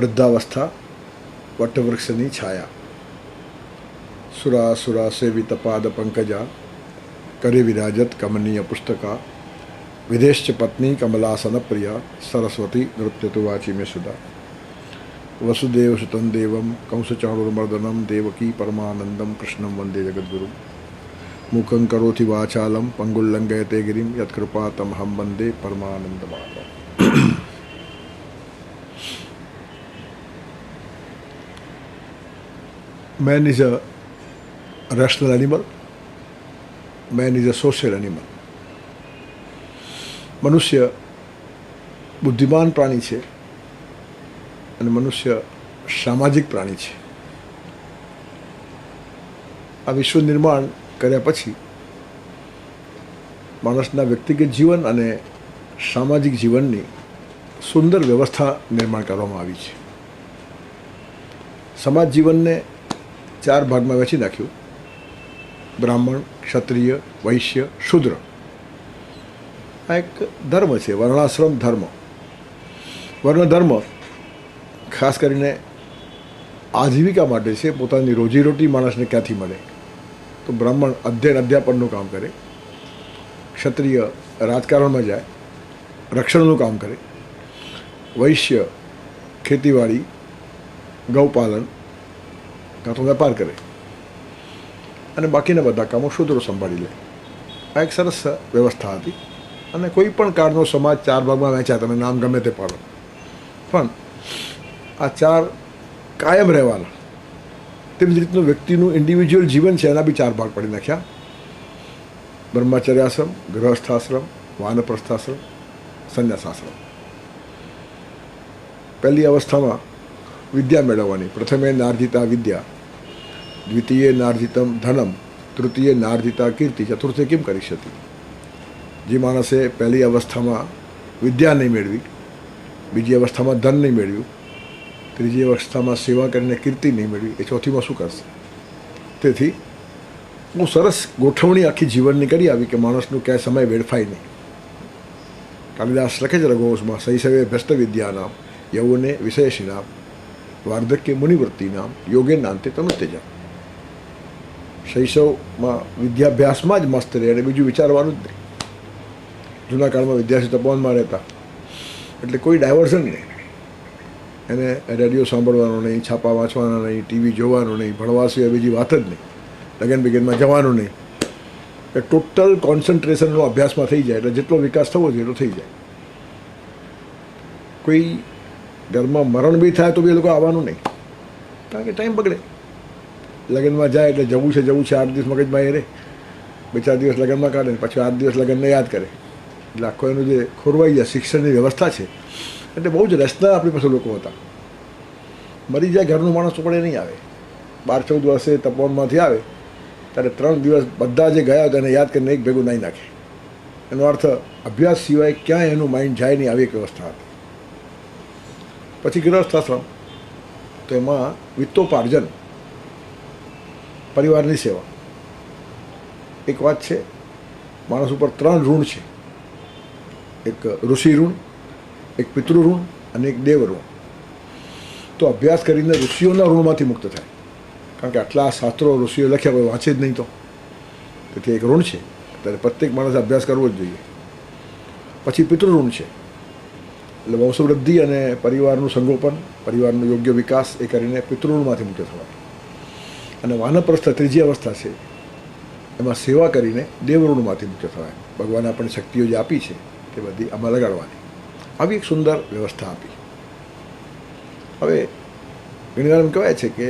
વૃદ્ધાવસ્થા વટવૃક્ષની છાયા, સુરાસુરા સેવિત પાદ પંકજા, કરે વિરાજત કમનીય પુસ્તકા, વિદેશ્ચ પત્ની કમલાસન પ્રિયા, સરસ્વતી નૃત્યતુ વાચી મે સુધા. વસુદેવ સુતં દેવમ કંસચાણુર્મર્દનમ દેવકી પરમાનંદમ કૃષ્ણમ વંદે જગદ્ગુરુ. મુખં કરોતિ વાચાલમ પંગુલ્લંઘયતે ગિરિમ યત્કૃપાતમહં વંદે પરમાનંદમાતરમ. Man is a rational animal. Man is a social animal. મનુષ્ય બુદ્ધિમાન પ્રાણી છે અને મનુષ્ય સામાજિક પ્રાણી છે. આ વિશ્વ નિર્માણ કર્યા પછી માણસના વ્યક્તિગત જીવન અને સામાજિક જીવનની સુંદર વ્યવસ્થા નિર્માણ કરવામાં આવી છે. સમાજ જીવનને 4 ભાગમાં વહેંચી નાખ્યું: બ્રાહ્મણ, ક્ષત્રિય, વૈશ્ય, શૂદ્ર. આ એક ધર્મ છે, વર્ણાશ્રમ ધર્મ. વર્ણ ધર્મ ખાસ કરીને આજીવિકા માટે છે. પોતાની રોજીરોટી માણસને ક્યાંથી મળે તો બ્રાહ્મણ અધ્યયન અધ્યાપનનું કામ કરે, ક્ષત્રિય રાજકારણમાં જાય, રક્ષણનું કામ કરે, વૈશ્ય ખેતીવાડી, ગૌપાલન કાં તો વેપાર કરે, અને બાકીના બધા કામો શૂદ્રો સંભાળી લે. આ એક સરસ વ્યવસ્થા હતી. અને કોઈ પણ કાળનો સમાજ 4 ભાગમાં વહેંચ્યા, તમે નામ ગમે તે પાડો, પણ આ 4 કાયમ રહેવાના. તેવી જ રીતનું વ્યક્તિનું ઇન્ડિવિજ્યુઅલ જીવન છે, એના બી 4 ભાગ પાડી નાખ્યા: બ્રહ્મચર્યાશ્રમ, ગૃહસ્થાશ્રમ, વાનપ્રસ્થાશ્રમ, સંન્યાસાશ્રમ. પહેલી અવસ્થામાં વિદ્યા મેળવવાની. પ્રથમે નાર્જિતા વિદ્યા, દ્વિતીય નાર્જિતમ ધનમ, તૃતીય નાર્જિતા કીર્તિ, ચતુર્થે કિમ કરીષ્યતિ. જે માણસે પહેલી અવસ્થામાં વિદ્યા નહીં મેળવી, બીજી અવસ્થામાં ધન નહીં મેળવ્યું, ત્રીજી અવસ્થામાં સેવા કરીને કીર્તિ નહીં મેળવી, એ ચોથીમાં શું કરશે? તેથી બહુ સરસ ગોઠવણી આખી જીવનની કરી આવી કે માણસનું ક્યાંય સમય વેડફાય નહીં. કાલિદાસ લખે છે રઘુવંશમાં: શૈશવે ભ્રષ્ટ વિદ્યાનામ, યૌવને વિષયશીનામ, વાર્ધક્ય મુનિવૃત્તિનામ, યોગેનાંતે તનુત્યજા. શૈશવમાં વિદ્યાભ્યાસમાં જ મસ્ત રહે અને બીજું વિચારવાનું જ નહીં. જૂના કાળમાં વિદ્યાર્થી તપોવનમાં રહેતા એટલે કોઈ ડાયવર્ઝન નહીં. એને રેડિયો સાંભળવાનો નહીં, છાપા વાંચવાના નહીં, ટીવી જોવાનું નહીં, ભણવા સિવાય બીજી વાત જ નહીં, લગ્ન બિગનમાં જવાનું નહીં. એ ટોટલ કોન્સન્ટ્રેશનનો અભ્યાસમાં થઈ જાય એટલે જેટલો વિકાસ થવો જોઈએ એટલો થઈ જાય. કોઈ ઘરમાં મરણ બી થાય તો બી એ લોકો આવવાનું નહીં, કારણ કે ટાઈમ બગડે. લગ્નમાં જાય એટલે જવું છે 8 દિવસ મગજમાં એ રહે, 2-4 દિવસ લગ્નમાં કાઢે, પછી 8 દિવસ લગ્નને યાદ કરે. એટલે આખો એનું જે ખોરવાઈ જાય શિક્ષણની વ્યવસ્થા છે. એટલે બહુ જ રસના આપણી પાસે લોકો હતા. મરી જાય ઘરનું માણસ તો પણ એ નહીં આવે. 12-14 વર્ષે તપોવનમાંથી આવે ત્યારે 3 દિવસ બધા જે ગયા હતા એને યાદ કરીને એક ભેગું નાહી નાખે. એનો અર્થ અભ્યાસ સિવાય ક્યાંય એનું માઇન્ડ જાય નહીં, આવી એક વ્યવસ્થા હતી. પછી ગૃહસ્થાશ્રમ, તો એમાં વિત્તોપાર્જન, પરિવારની સેવા. એક વાત છે, માણસ ઉપર 3 ઋણ છે: એક ઋષિ ઋણ, એક પિતૃ ઋણ અને એક દેવ ઋણ. તો અભ્યાસ કરીને ઋષિઓના ઋણમાંથી મુક્ત થાય, કારણ કે આટલા શાસ્ત્રો ઋષિઓ લખ્યા કોઈ વાંચે જ નહીં તો. તેથી એક ઋણ છે, ત્યારે પ્રત્યેક માણસે અભ્યાસ કરવો જ જોઈએ. પછી પિતૃ ઋણ છે, એટલે વંશવૃદ્ધિ અને પરિવારનું સંગોપન, પરિવારનો યોગ્ય વિકાસ એ કરીને પિતૃ ઋણમાંથી મુક્ત થવાય. અને વાનપ્રસ્થ ત્રીજી અવસ્થા છે, એમાં સેવા કરીને દેવ ઋણમાંથી મુક્ત થવાય. ભગવાને આપણને શક્તિઓ જે આપી છે તે બધી આમાં લગાડવાની. આવી એક સુંદર વ્યવસ્થા આપી. હવે ઘણી વાર એમ કહેવાય છે કે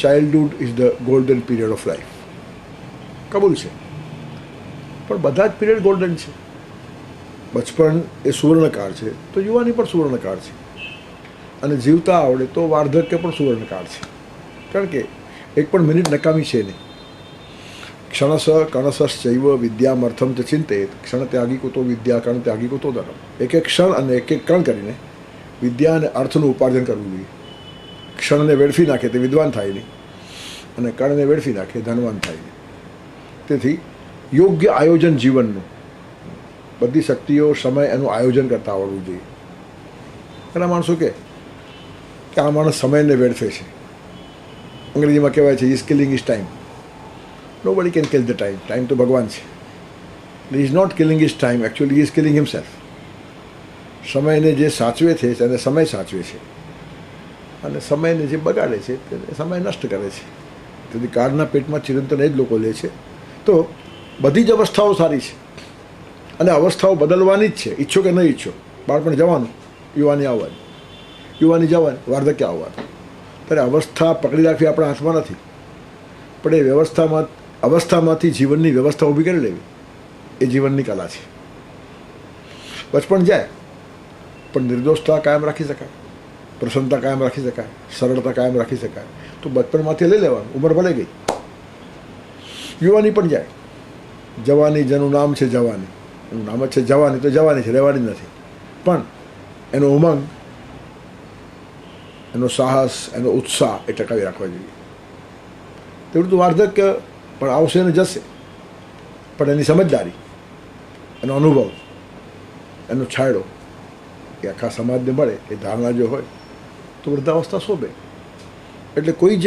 childhood is the golden period of life. કબૂલ છે, પણ બધા જ પીરિયડ ગોલ્ડન છે. બચપન એ સુવર્ણકાળ છે તો યુવાની પણ સુવર્ણકાળ છે, અને જીવતા આવડે તો વાર્ધક્ય પણ સુવર્ણકાળ છે. કારણ કે એક પણ મિનિટ નકામી છે નહીં. ક્ષણસ કણસશ્ચૈવ વિદ્યામર્થમ ચ ચિંતેત, ક્ષણ ત્યાગી કુતો વિદ્યા, કણ ત્યાગી કુતો ધર્મ. એક એક ક્ષણ અને એક એક કણ કરીને વિદ્યા અને અર્થનું ઉપાર્જન કરવું જોઈએ. ક્ષણને વેડફી નાખે તે વિદ્વાન થાય નહીં, અને કણને વેડફી નાખે ધનવાન થાય નહીં. તેથી યોગ્ય આયોજન જીવનનું, બધી શક્તિઓ સમય એનું આયોજન કરતા આવડવું જોઈએ. ઘણા માણસો કે કે આ માણસ સમયને વેડફે છે. અંગ્રેજીમાં કહેવાય છે is killing is time. Nobody can kill the time. Time તો ભગવાન છે. Is not killing is time, actually is killing himself. સમયને જે સાચવે છે તેને સમય સાચવે છે, અને સમયને જે બગાડે છે તેને સમય નષ્ટ કરે છે. તેથી કાળના પેટમાં ચિરંતન એ જ લોકો લે છે. તો બધી જ અવસ્થાઓ સારી છે, અને અવસ્થાઓ બદલવાની જ છે, ઈચ્છો કે નહીં ઈચ્છો. બાળપણ જવાનું, યુવાની આવવાની, યુવાની જવાની, વાર્ધક્ય આવવાનું. ત્યારે અવસ્થા પકડી રાખવી આપણા હાથમાં નથી, પણ એ અવસ્થામાંથી જીવનની વ્યવસ્થા ઊભી કરી લેવી એ જીવનની કલા છે. બચપણ જાય પણ નિર્દોષતા કાયમ રાખી શકાય, પ્રસન્નતા કાયમ રાખી શકાય, સરળતા કાયમ રાખી શકાય. તો બચપણમાંથી લઈ લેવાનું, ઉંમર ભલે ગઈ. યુવાની પણ જાય. જવાની જેનું નામ છે જવાની, એનું નામ જ છે જવાની, તો જવાની છે, રહેવાની નથી. પણ એનો ઉમંગ, એનો સાહસ, એનો ઉત્સાહ એ ટકાવી રાખવા જોઈએ. તેવું તો વાર્ધક્ય પણ આવશે અને જશે, પણ એની સમજદારી, એનો અનુભવ, એનો છાંયડો એ આખા સમાજને મળે એ ધારણા જો હોય તો વૃદ્ધાવસ્થા શોભે. એટલે કોઈ જ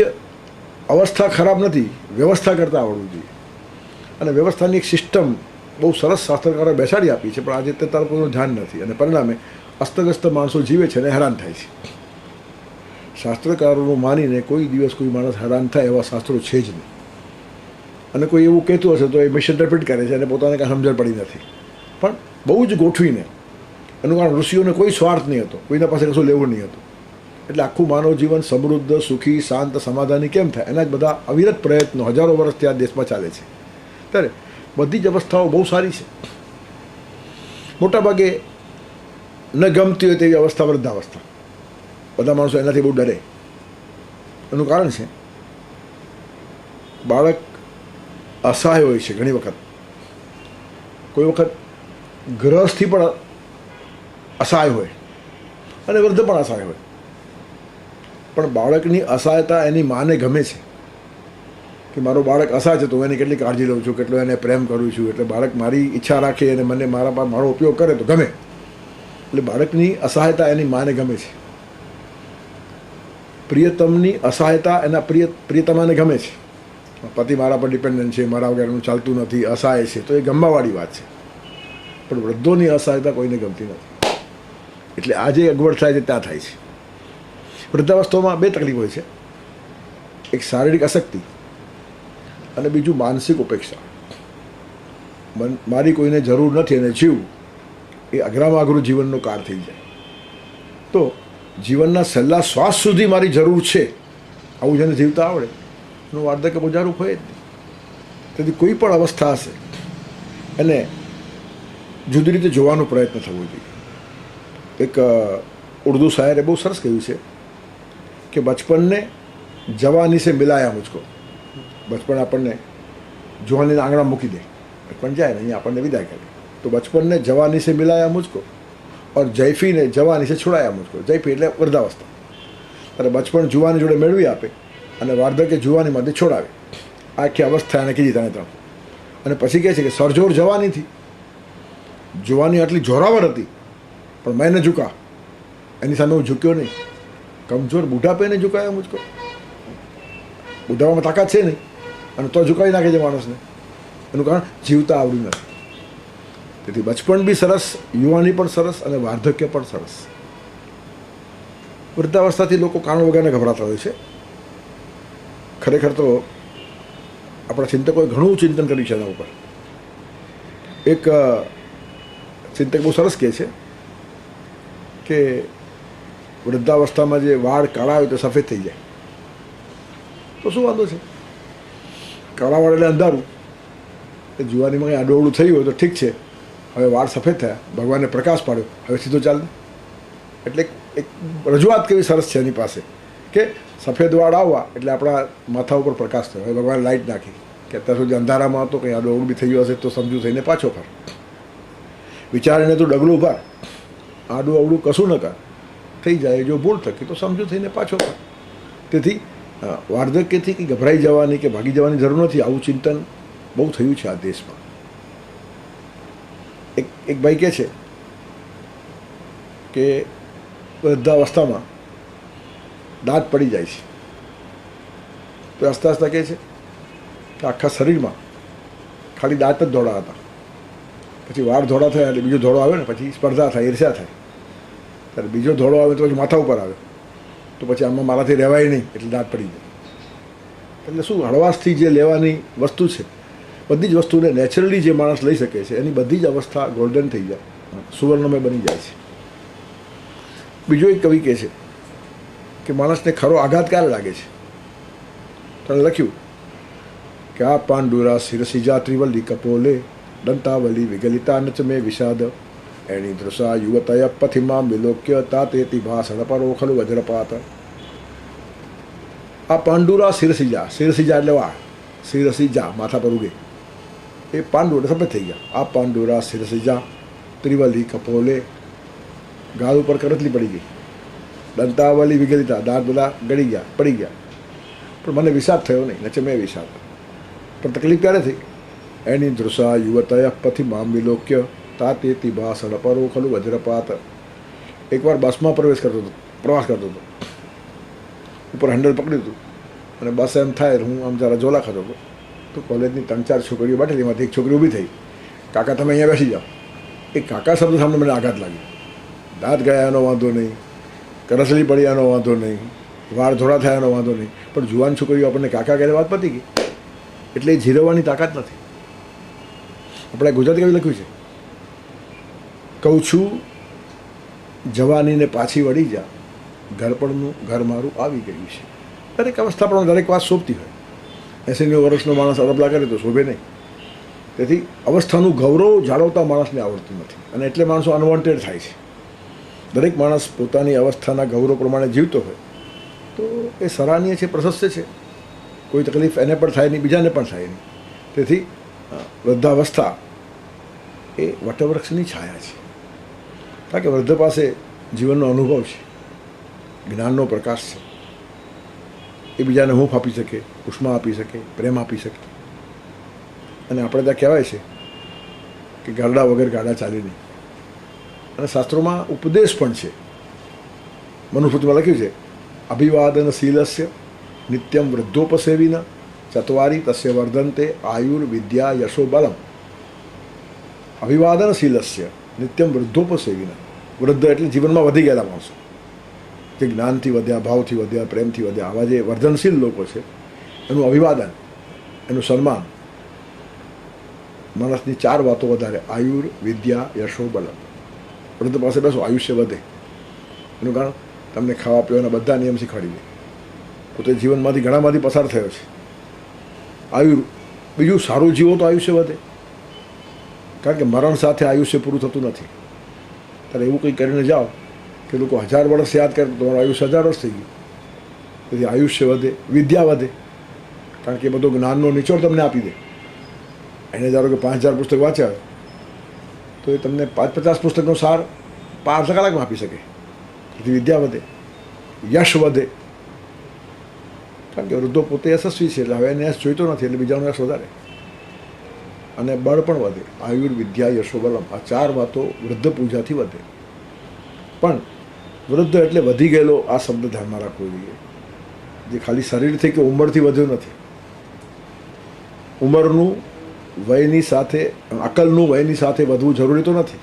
અવસ્થા ખરાબ નથી, વ્યવસ્થા કરતાં આવડવું જોઈએ. અને વ્યવસ્થાની એક સિસ્ટમ બહુ સરસ શાસ્ત્રકારોએ બેસાડી આપી છે, પણ આજે તે તાર કોઈનું ધ્યાન નથી, અને પરિણામે અસ્તવ્યસ્ત માણસો જીવે છે અને હેરાન થાય છે. શાસ્ત્રકારોનું માનીને કોઈ દિવસ કોઈ માણસ હેરાન થાય એવા શાસ્ત્રો છે જ નહીં. અને કોઈ એવું કહેતું હશે તો એ મિસઇન્ટરપ્રિટ કરે છે અને પોતાને કાંઈ સમજણ પડી નથી. પણ બહુ જ ગોઠવીને, એનું કારણ ઋષિઓને કોઈ સ્વાર્થ નહીં હતો, કોઈના પાસે કશું લેવું નહીં હતું. એટલે આખું માનવ જીવન સમૃદ્ધ, સુખી, શાંત, સમાધાની કેમ થાય એના જ બધા અવિરત પ્રયત્નો હજારો વર્ષથી આ દેશમાં ચાલે છે. ત્યારે બધી જ અવસ્થાઓ બહુ સારી છે. મોટાભાગે ન ગમતી હોય તેવી અવસ્થા વૃદ્ધાવસ્થા. બધા માણસો એનાથી બહુ ડરે. એનું કારણ છે બાળક અસહાય હોય છે ઘણી વખત. કોઈ વખત ગ્રહથી પણ અસહાય હોય અને વૃદ્ધ પણ અસહાય હોય. પણ બાળકની અસહાયતા એની માને ગમે છે કે મારો બાળક અસહાય છે તો હું એની કેટલી કાળજી લઉં છું, કેટલો એને પ્રેમ કરું છું. એટલે બાળક મારી ઈચ્છા રાખે અને મને મારો ઉપયોગ કરે તો ગમે. એટલે બાળકની અસહાયતા એની માને ગમે છે. પ્રિયતમની અસહાયતા એના પ્રિયતમાને ગમે છે. પતિ મારા પર ડિપેન્ડન્ટ છે, મારા વગરનું ચાલતું નથી, અસહાય છે, તો એ ગમવાવાળી વાત છે. પણ વૃદ્ધોની અસહાયતા કોઈને ગમતી નથી. એટલે આજે અગવડ થાય છે ત્યાં થાય છે. વૃદ્ધાવસ્થામાં બે તકલીફ હોય છે, એક શારીરિક અશક્તિ અને બીજું માનસિક ઉપેક્ષા. મારી કોઈને જરૂર નથી અને જીવ એ અઘરામાં અઘરું જીવનનો કાર થઈ જાય. તો જીવનના છેલ્લા શ્વાસ સુધી મારી જરૂર છે આવું જેને જીવતા આવડે એનું વાર્ધક્ય બજારું હોય જ નહીં. તેથી કોઈ પણ અવસ્થા હશે એને જુદી રીતે જોવાનો પ્રયત્ન થવો જોઈએ. એક ઉર્દુ શાયરે બહુ સરસ કહ્યું છે કે બચપનને જવાની સે મિલાયા મુझको. બચપન આપણને જવાનીના આંગણા મૂકી દે, બચપન જાય ને અહીંયા આપણને વિદાય કરે. તો બચપનને જવાની સે મિલાયા મુझको और જૈફીને જવાની સે છોડાયા મુझको. જૈફી એટલે વૃદ્ધાવસ્થા. ત્યારે બચપન જુવાની જોડે મેળવી આપે અને વાર્ધક્ય જુવાનીમાંથી છોડાવે. આખી અવસ્થા એને કીધી તને ત્રણ. અને પછી કહે છે કે સરજોર જવાનીથી, જુવાની આટલી જોરાવર હતી પણ મેં ન ઝુકા, એની સામે હું ઝૂક્યો નહીં. કમજોર બુઢાપે ને ઝુકાયા મુझको. બુઢાવામાં તાકાત છે નહીં અને તો ઝુકાવી નાખે છે માણસને. એનું કારણ જીવતા આવડ્યું નથી. તેથી બચપન બી સરસ, યુવાની પણ સરસ અને વાર્ધક્ય પણ સરસ. વૃદ્ધાવસ્થાથી લોકો કારણ વગરને ગભરાતા હોય છે. ખરેખર તો આપણા ચિંતકોએ ઘણું ચિંતન કર્યું છે એના ઉપર. એક ચિંતક બહુ સરસ કહે છે કે વૃદ્ધાવસ્થામાં જે વાળ કાળા હોય તો સફેદ થઈ જાય તો શું વાંધો છે? કાળા વાળ એટલે અંધારું. એ જુવાનીમાં કંઈ આડોવડું થયું હોય તો ઠીક છે, હવે વાળ સફેદ થયા, ભગવાનને પ્રકાશ પાડ્યો, હવે સીધો ચાલે. એટલે એક રજૂઆત કેવી સરસ છે એની પાસે કે સફેદ વાળ આવવા એટલે આપણા માથા ઉપર પ્રકાશ થયો. હવે ભગવાન લાઇટ નાખી કે અત્યાર સુધી અંધારામાં હતો, કંઈ આડોવડું બી થયું હશે તો સમજુ થઈને પાછો ફર. વિચારીને તું ડગલું ભર, આડું અવડું કશું ન કર, થઈ જાય. જો ભૂલ થકી તો સમજુ થઈને પાછો ફર. તેથી વાર્ધક્યથી કે ગભરાઈ જવાની કે ભાગી જવાની જરૂર નથી. આવું ચિંતન બહુ થયું છે આ દેશમાં. એક ભાઈ કહે છે કે વૃદ્ધાવસ્થામાં દાંત પડી જાય છે. તો આસ્તે આસ્તે કહે છે કે આખા શરીરમાં ખાલી દાંત જ ધોળા હતા. પછી વાળ ધોળા થયા એટલે બીજો ધોળો આવ્યો ને, પછી સ્પર્ધા થાય, ઈર્ષ્યા થાય. ત્યારે બીજો ધોળો આવે તો પછી માથા ઉપર આવે, તો પછી આમાં મારાથી રહેવાય નહીં એટલે દાંત પડી જાય. એટલે શું, હળવાશથી જે લેવાની વસ્તુ છે, બધી જ વસ્તુને નેચરલી જે માણસ લઈ શકે છે એની બધી જ અવસ્થા ગોલ્ડન થઈ જાય, સુવર્ણમય બની જાય છે. બીજો એક કવિ કહે છે કે માણસને ખરો આઘાત ક્યારે લાગે છે. તને લખ્યું કે આ પાંડુરા શિરસિજા ત્રિવલ્લી કપોલે દંતાવલી વિગલિતા નચ મે વિષાદ એણી દૃશા યુવતય પથિમાં વિલોક્ય તાતેતિ ભાષણ પરો ખલુ વજ્રપાત. આ પાંડુરા શિરસિજા, શિરસિજા એટલે વાળ, શિરસિજા માથા પર ઉગે, એ પાંડુ એટલે સફેદ થઈ ગયા. આ પાંડુરા શિરસિજા ત્રિવલ્લી કપોલે, ગાળ ઉપર કરતલી પડી ગઈ, દંતાવલી વિગલિતા દાંત બધા ગળી ગયા, પડી ગયા, પણ મને વિષાદ થયો નહીં, નચે મેં વિષાદ. પણ તકલીફ ક્યારે થઈ? એની દૃશા યુવતય પથી મામ વિલોક્ય તાતેતિ ભાષણ પરો ખલું વજ્રપાત. એકવાર બસમાં પ્રવાસ કરતો હતો, ઉપર હેન્ડલ પકડ્યું હતું અને બસ એમ થાય, હું આમ જરા ઝોલા ખાતો હતો, તો કોલેજની 3-4 છોકરીઓ બેઠેલી, એમાંથી એક છોકરી ઊભી થઈ, કાકા તમે અહીંયા બેસી જાઓ. એ કાકા શબ્દ સામે મને આઘાત લાગ્યો. દાંત ગયાનો વાંધો નહીં, કરસલી પડ્યાનો વાંધો નહીં, વાળ ધોળા થયાનો વાંધો નહીં, પણ જુવાન છોકરીઓ આપણને કાકા કહે વાત પતી ગઈ. એટલે એ જીરવવાની તાકાત નથી. આપણે ગુજરાતી કવિ લખ્યું છે, કહું છું જવાનીને પાછી વળી જા, ઘરપણનું ઘર મારું આવી ગયું છે. દરેક અવસ્થા પણ દરેક વાત શોભતી હોય. 80 વર્ષનો માણસ અરબલા કરે તો શોભે નહીં. તેથી અવસ્થાનું ગૌરવ જાળવતા માણસને આવડતું નથી, અને એટલે માણસો અનવોન્ટેડ થાય છે. દરેક માણસ પોતાની અવસ્થાના ગૌરવ પ્રમાણે જીવતો હોય તો એ સરાહનીય છે, પ્રશસ્ત છે. કોઈ તકલીફ એને પણ થાય નહીં, બીજાને પણ થાય નહીં. તેથી વૃદ્ધાવસ્થા એ વટવૃક્ષની છાયા છે. કારણ કે વૃદ્ધ પાસે જીવનનો અનુભવ છે, જ્ઞાનનો પ્રકાશ છે. એ બીજાને હૂંફ આપી શકે, ઉષ્મા આપી શકે, પ્રેમ આપી શકે. અને આપણે ત્યાં કહેવાય છે કે ગારડા વગર ગાડા ચાલે નહીં. અને શાસ્ત્રોમાં ઉપદેશ પણ છે. મનુસ્મૃતિમાં લખ્યું છે, અભિવાદનશીલસ્ય નિત્યમ વૃદ્ધોપસેવિન ચત્વારી તસ્ય વર્ધન્તે આયુર્વિદ્યા યશો બલમ. અભિવાદનશીલસ્ય નિત્યમ વૃદ્ધોપસેવિન. વૃદ્ધ એટલે જીવનમાં વધી ગયેલા માણસો, જે જ્ઞાનથી વધ્યા, ભાવથી વધ્યા, પ્રેમથી વધ્યા, આવા જે વર્ધનશીલ લોકો છે એનું અભિવાદન, એનું સન્માન. માણસની 4 વાતો વધારે, આયુર, વિદ્યા, યશો, બલમ. વૃદ્ધ પાસે બેસો, આયુષ્ય વધે. એનું કારણ તમને ખાવા પીવાના બધા નિયમ શીખવાડી દે. પોતે જીવનમાંથી ઘણામાંથી પસાર થયો છે. આયુર, બીજું સારું જીવો તો આયુષ્ય વધે. કારણ કે મરણ સાથે આયુષ્ય પૂરું થતું નથી. ત્યારે એવું કંઈ કરીને જાઓ કે લોકો 1000 વર્ષ યાદ કરે તો તમારું આયુષ્ય 1000 વર્ષ થઈ ગયું. તેથી આયુષ્ય વધે, વિદ્યા વધે, કારણ કે એ બધો જ્ઞાનનો નિચોડ તમને આપી દે. એને ધારો કે 5000 પુસ્તક વાંચ્યા તો એ તમને 50 પુસ્તકનો સાર 5 કલાકમાં આપી શકે. તેથી વિદ્યા વધે, યશ વધે. કારણ કે વૃદ્ધો પોતે યશસ્વી છે, એટલે હવે એને યશ જોઈતો નથી, એટલે બીજાનો યશ વધારે. અને બળ પણ વધે. આયુર, વિદ્યા, યશો, બલમ, આ 4 વાતો વૃદ્ધ પૂજાથી વધે. પણ વૃદ્ધ એટલે વધી ગયેલો આ શબ્દ ધ્યાનમાં રાખવો જોઈએ, જે ખાલી શરીરથી કે ઉંમરથી વધ્યો નથી. ઉંમરનું વયની સાથે, અકલનું વયની સાથે વધવું જરૂરી તો નથી.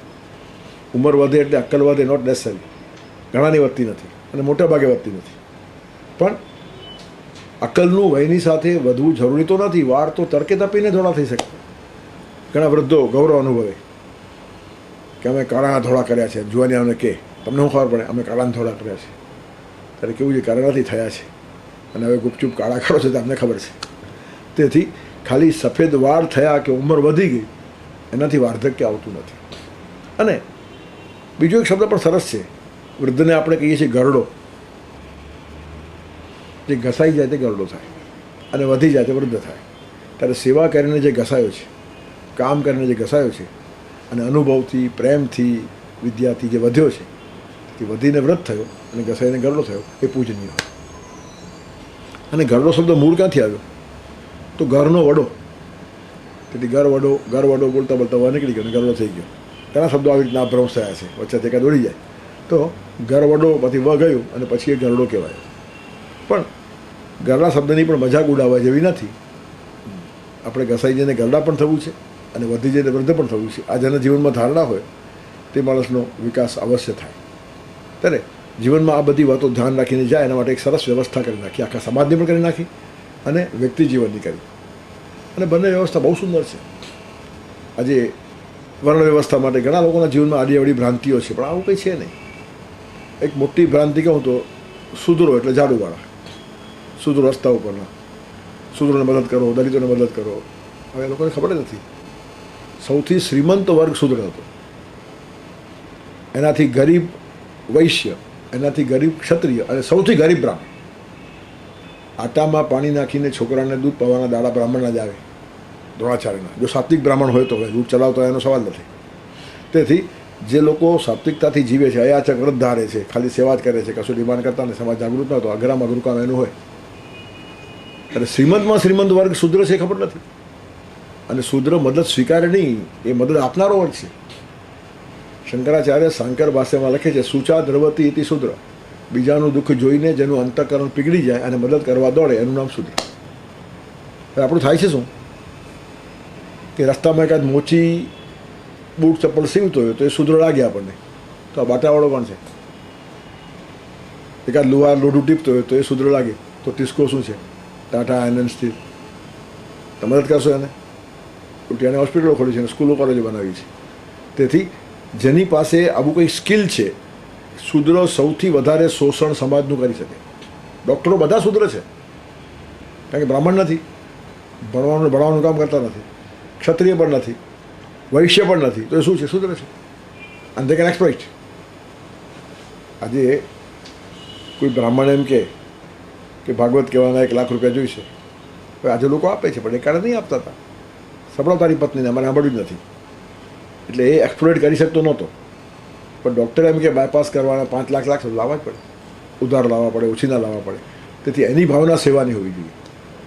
ઉંમર વધે એટલે અકલ વધે, નોટ નેસેસરી. ઘણાની વધતી નથી અને મોટા ભાગે વધતી નથી. પણ અકલનું વયની સાથે વધવું જરૂરી તો નથી. વાળ તો તડકે તપીને ધોળા થઈ શકે. ઘણા વૃદ્ધો ગૌરવ અનુભવે કે અમે કાળા ધોળા કર્યા છે. જુવાની અમને કે તમને શું ખબર પડે, અમે કાળા ધોળા કર્યા છે. ત્યારે કેવું છે, કાળા નથી થયા છે અને હવે ગુપચુપ કાળા કરો છો તો અમને ખબર છે. તેથી ખાલી સફેદ વાળ થયા કે ઉંમર વધી ગઈ એનાથી વાર્ધક્ય આવતું નથી. અને બીજો એક શબ્દ પણ સરસ છે. વૃદ્ધને આપણે કહીએ છીએ ગરડો. જે ઘસાઈ જાય તે ગરડો થાય અને વધી જાય તે વૃદ્ધ થાય. ત્યારે સેવા કરીને જે ઘસાયો છે, કામ કરીને જે ઘસાયો છે અને અનુભવથી, પ્રેમથી, વિદ્યાથી જે વધ્યો છે, તે વધીને વૃદ્ધ થયો અને ઘસાઈને ગરડો થયો, એ પૂજનીય હોય. અને ગરડો શબ્દ મૂળ ક્યાંથી આવ્યો? તો ઘરનો વડો. તેથી ઘર વડો બોલતા બોલતા વા નીકળી ગયો અને ગરડો થઈ ગયો. ઘણા શબ્દો આવી રીતના ભ્રંશ થયા છે, વચ્ચે એકાદ દોડી જાય તો ઘર વડો પછી વ ગયું અને પછી એ ગરડો કહેવાય. પણ ગરડા શબ્દની પણ મજાક ઉડાવવા જેવી નથી. આપણે ઘસાઈ જઈને ગરડા પણ થવું છે અને વધી જઈને વૃદ્ધ પણ થવું છે. આ જેના જીવનમાં ધારણા હોય તે માણસનો વિકાસ અવશ્ય થાય. ત્યારે જીવનમાં આ બધી વાતો ધ્યાન રાખીને જાય એના માટે એક સરસ વ્યવસ્થા કરી નાખી, આખા સમાજની પણ કરી નાખી અને વ્યક્તિ જીવનની કરી. અને બંને વ્યવસ્થા બહુ સુંદર છે. આજે વર્ણ વ્યવસ્થા માટે ઘણા લોકોના જીવનમાં આડી અવળી ભ્રાંતિઓ છે, પણ આવું કંઈ છે નહીં. એક મોટી ભ્રાંતિ કહું તો શૂદ્રો એટલે ઝાડુવાળા, શૂદ્રો રસ્તા ઉપરના, શૂદ્રોને મદદ કરો, દલિતોને મદદ કરો. હવે લોકોને ખબર જ નથી. સૌથી શ્રીમંત વર્ગ શૂદ્ર હતો, એનાથી ગરીબ વૈશ્ય, એનાથી ગરીબ ક્ષત્રિય અને સૌથી ગરીબ બ્રાહ્મણ. આટામાં પાણી નાખીને છોકરાને દૂધ પાવાના દાડા બ્રાહ્મણના જ આવે, દ્રોણાચાર્યના. જો સાત્વિક બ્રાહ્મણ હોય તો હવે દૂધ ચલાવતો એનો સવાલ નથી. તેથી જે લોકો સાત્વિકતાથી જીવે છે, અયાચક વ્રત ધારે છે, ખાલી સેવા જ કરે છે, કશું ડિમાન્ડ કરતા ને સમાજ જાગૃત ન હતો, અઘરામાં અઘરું કામ એનું હોય. અને શ્રીમંતમાં શ્રીમંત વર્ગ શૂદ્ર છે ખબર નથી. અને શૂદ્ર મદદ સ્વીકારે નહીં, એ મદદ આપનારો વર્ગ છે. શંકરાચાર્ય સાંકર ભાષ્યમાં લખે છે, સૂચા દ્રવતી ઇતિ શૂદ્ર. બીજાનું દુઃખ જોઈને જેનું અંતઃકરણ પીગળી જાય અને મદદ કરવા દોડે એનું નામ શૂદ્ર. આપણું થાય છે શું કે રસ્તામાં એકાદ મોચી બૂટ ચપ્પલ સીવતો હોય તો એ શૂદ્ર લાગે આપણને, તો આ બાટાવાળો પણ છે. એકાદ લુહાર લોઢું ટીપતો હોય તો એ શૂદ્ર લાગે, તો ટિસ્કો શું છે, ટાટા આયર્ન સ્ટીલ. તો મદદ કરશો એને? ઉલટી એને હોસ્પિટલો ખોલી છે અને સ્કૂલો કોલેજો બનાવી છે. તેથી જેની પાસે આવું કંઈ સ્કિલ છે, શૂદ્ર સૌથી વધારે શોષણ સમાજનું કરી શકે. ડૉક્ટરો બધા શૂદ્ર છે, કારણ કે બ્રાહ્મણ નથી, ભણવાનું કામ કરતા નથી, ક્ષત્રિય પણ નથી, વૈશ્ય પણ નથી, તો એ શું છે? શૂદ્ર છે. અને તે કેન એક્સપ્લોઇટ. આજે કોઈ બ્રાહ્મણ એમ કે ભાગવત કહેવાના 1 લાખ રૂપિયા જોઈશે, હવે આજે લોકો આપે છે, પણ એ કાળે નહીં આપતા હતા. સંભળાવ તારી પત્નીને, અમારે સાંભળ્યું જ નથી. એટલે એ એક્સપ્લોઇટ કરી શકતો નહોતો. પણ ડૉક્ટર એમ કે બાયપાસ કરવાના 5 લાખ લાવવા જ પડે, ઉધાર લાવવા પડે, ઓછીના લાવવા પડે. તેથી એની ભાવના સેવાની હોવી જોઈએ.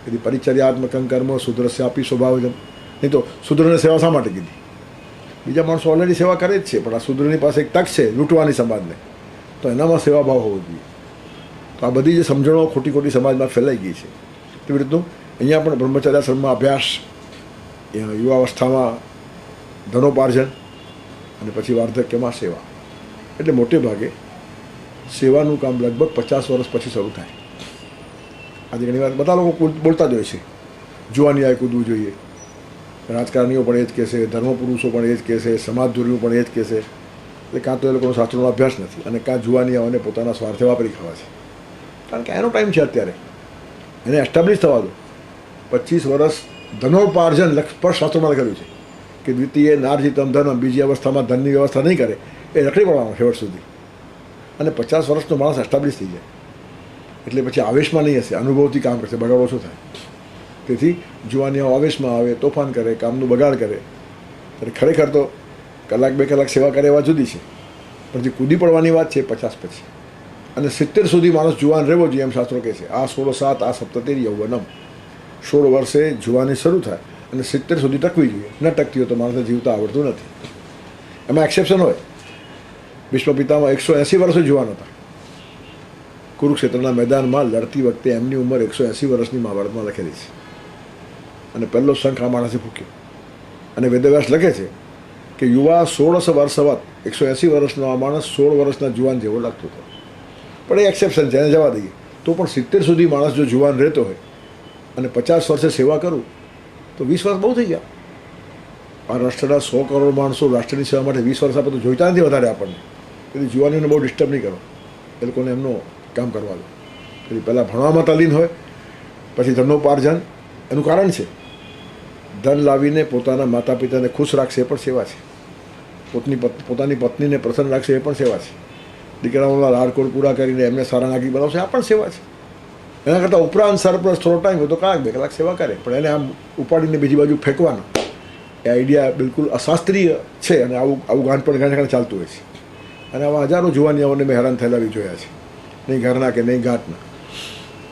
તેથી પરિચર્યાત્મકં કર્મ શૂદ્રસ્ય આપી સ્વભાવજમ. નહીં તો શૂદ્રને સેવા શા માટે કીધી? બીજા માણસો ઓલરેડી સેવા કરે જ છે, પણ આ શૂદ્રની પાસે એક તક છે લૂંટવાની સમાજને, તો એનામાં સેવાભાવ હોવો જોઈએ. તો આ બધી જે સમજણો ખોટી સમાજમાં ફેલાઈ ગઈ છે. તેવી રીતનું અહીંયા પણ બ્રહ્મચર્યાશ્રમમાં અભ્યાસ, યુવાવસ્થામાં ધનોપાર્જન અને પછી વાર્ધક્યમાં સેવા. એટલે મોટે ભાગે સેવાનું કામ લગભગ 50 વર્ષ પછી શરૂ થાય. આજે ઘણી વાર બધા લોકો બોલતા જ હોય છે, જુવાનિયાએ કૂદવું જોઈએ. રાજકારણીઓ પણ એ જ કહેશે, ધર્મપુરુષો પણ એ જ કહેશે, સમાજધુરીઓ પણ એ જ કહેશે. એટલે કાં તો એ લોકોનો શાસ્ત્રોનો અભ્યાસ નથી અને કાં જુવાનિયાઓને પોતાના સ્વાર્થે વાપરી ખાવા છે. કારણ કે એનો ટાઈમ છે અત્યારે, એને એસ્ટાબ્લિશ થવા દો. 25 વર્ષ ધનોપાર્જન પર શાસ્ત્રોમાં લખેલું છે કે દ્વિતીય નાર્જિતમ ધનમ, બીજી અવસ્થામાં ધનની વ્યવસ્થા નહીં કરે એ રખડી પડવાનો છેવટ સુધી. અને 50 વર્ષનો માણસ એસ્ટાબ્લિશ થઈ જાય એટલે પછી આવેશમાં નહીં હશે, અનુભવથી કામ કરશે, બગાડ ઓછો થાય. તેથી જુવાનીઓ આવેશમાં આવે, તોફાન કરે, કામનું બગાડ કરે. ત્યારે ખરેખર તો 1-2 કલાક સેવા કરે એવા જુદી છે, પણ જે કૂદી પડવાની વાત છે 50 પછી. અને 70 સુધી માણસ જુવાન રહેવો જોઈએ એમ શાસ્ત્રો કહે છે. આ 16 7 આ સપ્તતિર યૌવનમ. 16 વર્ષે જુવાની શરૂ થાય અને 70 સુધી ટકવી જોઈએ. ન ટકતી હોય તો માણસને જીવતા આવડતું નથી. એમાં એક્સેપ્શન હોય. વિશ્વ પિતામાં 180 વર્ષે જુવાન હતા. કુરુક્ષેત્રના મેદાનમાં લડતી વખતે એમની ઉંમર 180 વર્ષની મહાભારતમાં લખેલી છે. અને પહેલો શંખ આ માણસે ફૂક્યો. અને વેદવ્યાસ લખે છે કે યુવા 16 વર્ષવત, 180 વર્ષનો આ માણસ 16 વર્ષના જુવાન જેવો લાગતો હતો. પણ એ એક્સેપ્શન છે, એને જવા દઈએ. તો પણ 70 સુધી માણસ જો જુવાન રહેતો હોય અને 50 વર્ષે સેવા કરું તો 20 વર્ષ બહુ થઈ ગયા. આ રાષ્ટ્રના 100 કરોડ માણસો રાષ્ટ્રની સેવા માટે 20 વર્ષ આપે તો જોઈતા નથી વધારે આપણને. તેથી જુવાનીઓને બહુ ડિસ્ટર્બ નહીં કરો, એ લોકોને એમનું કામ કરવા દો. તેથી પહેલાં ભણવામાં તાલીન હોય, પછી ધનોપાર્જન. એનું કારણ છે ધન લાવીને પોતાના માતા પિતાને ખુશ રાખશે એ પણ સેવા છે. પોતાની પત્નીને પ્રસન્ન રાખશે એ પણ સેવા છે. દીકરાઓના લાડકોડ પૂરા કરીને એમને સારા નાગરિક બનાવશે આ પણ સેવા છે. એના કરતાં ઉપરાંત સરપ્લસ થોડો ટાઈમ હોય તો 1-2 કલાક સેવા કરે, પણ એને આમ ઉપાડીને બીજી બાજુ ફેંકવાનો એ આઈડિયા બિલકુલ અશાસ્ત્રીય છે. અને આવું ગાંઠ પણ ઘણા ચાલતું હોય છે. અને આવા હજારો જુવાનીઓને મેં હેરાન થયેલા જોયા છે, નહીં ઘરના કે નહીં ગાંઠના.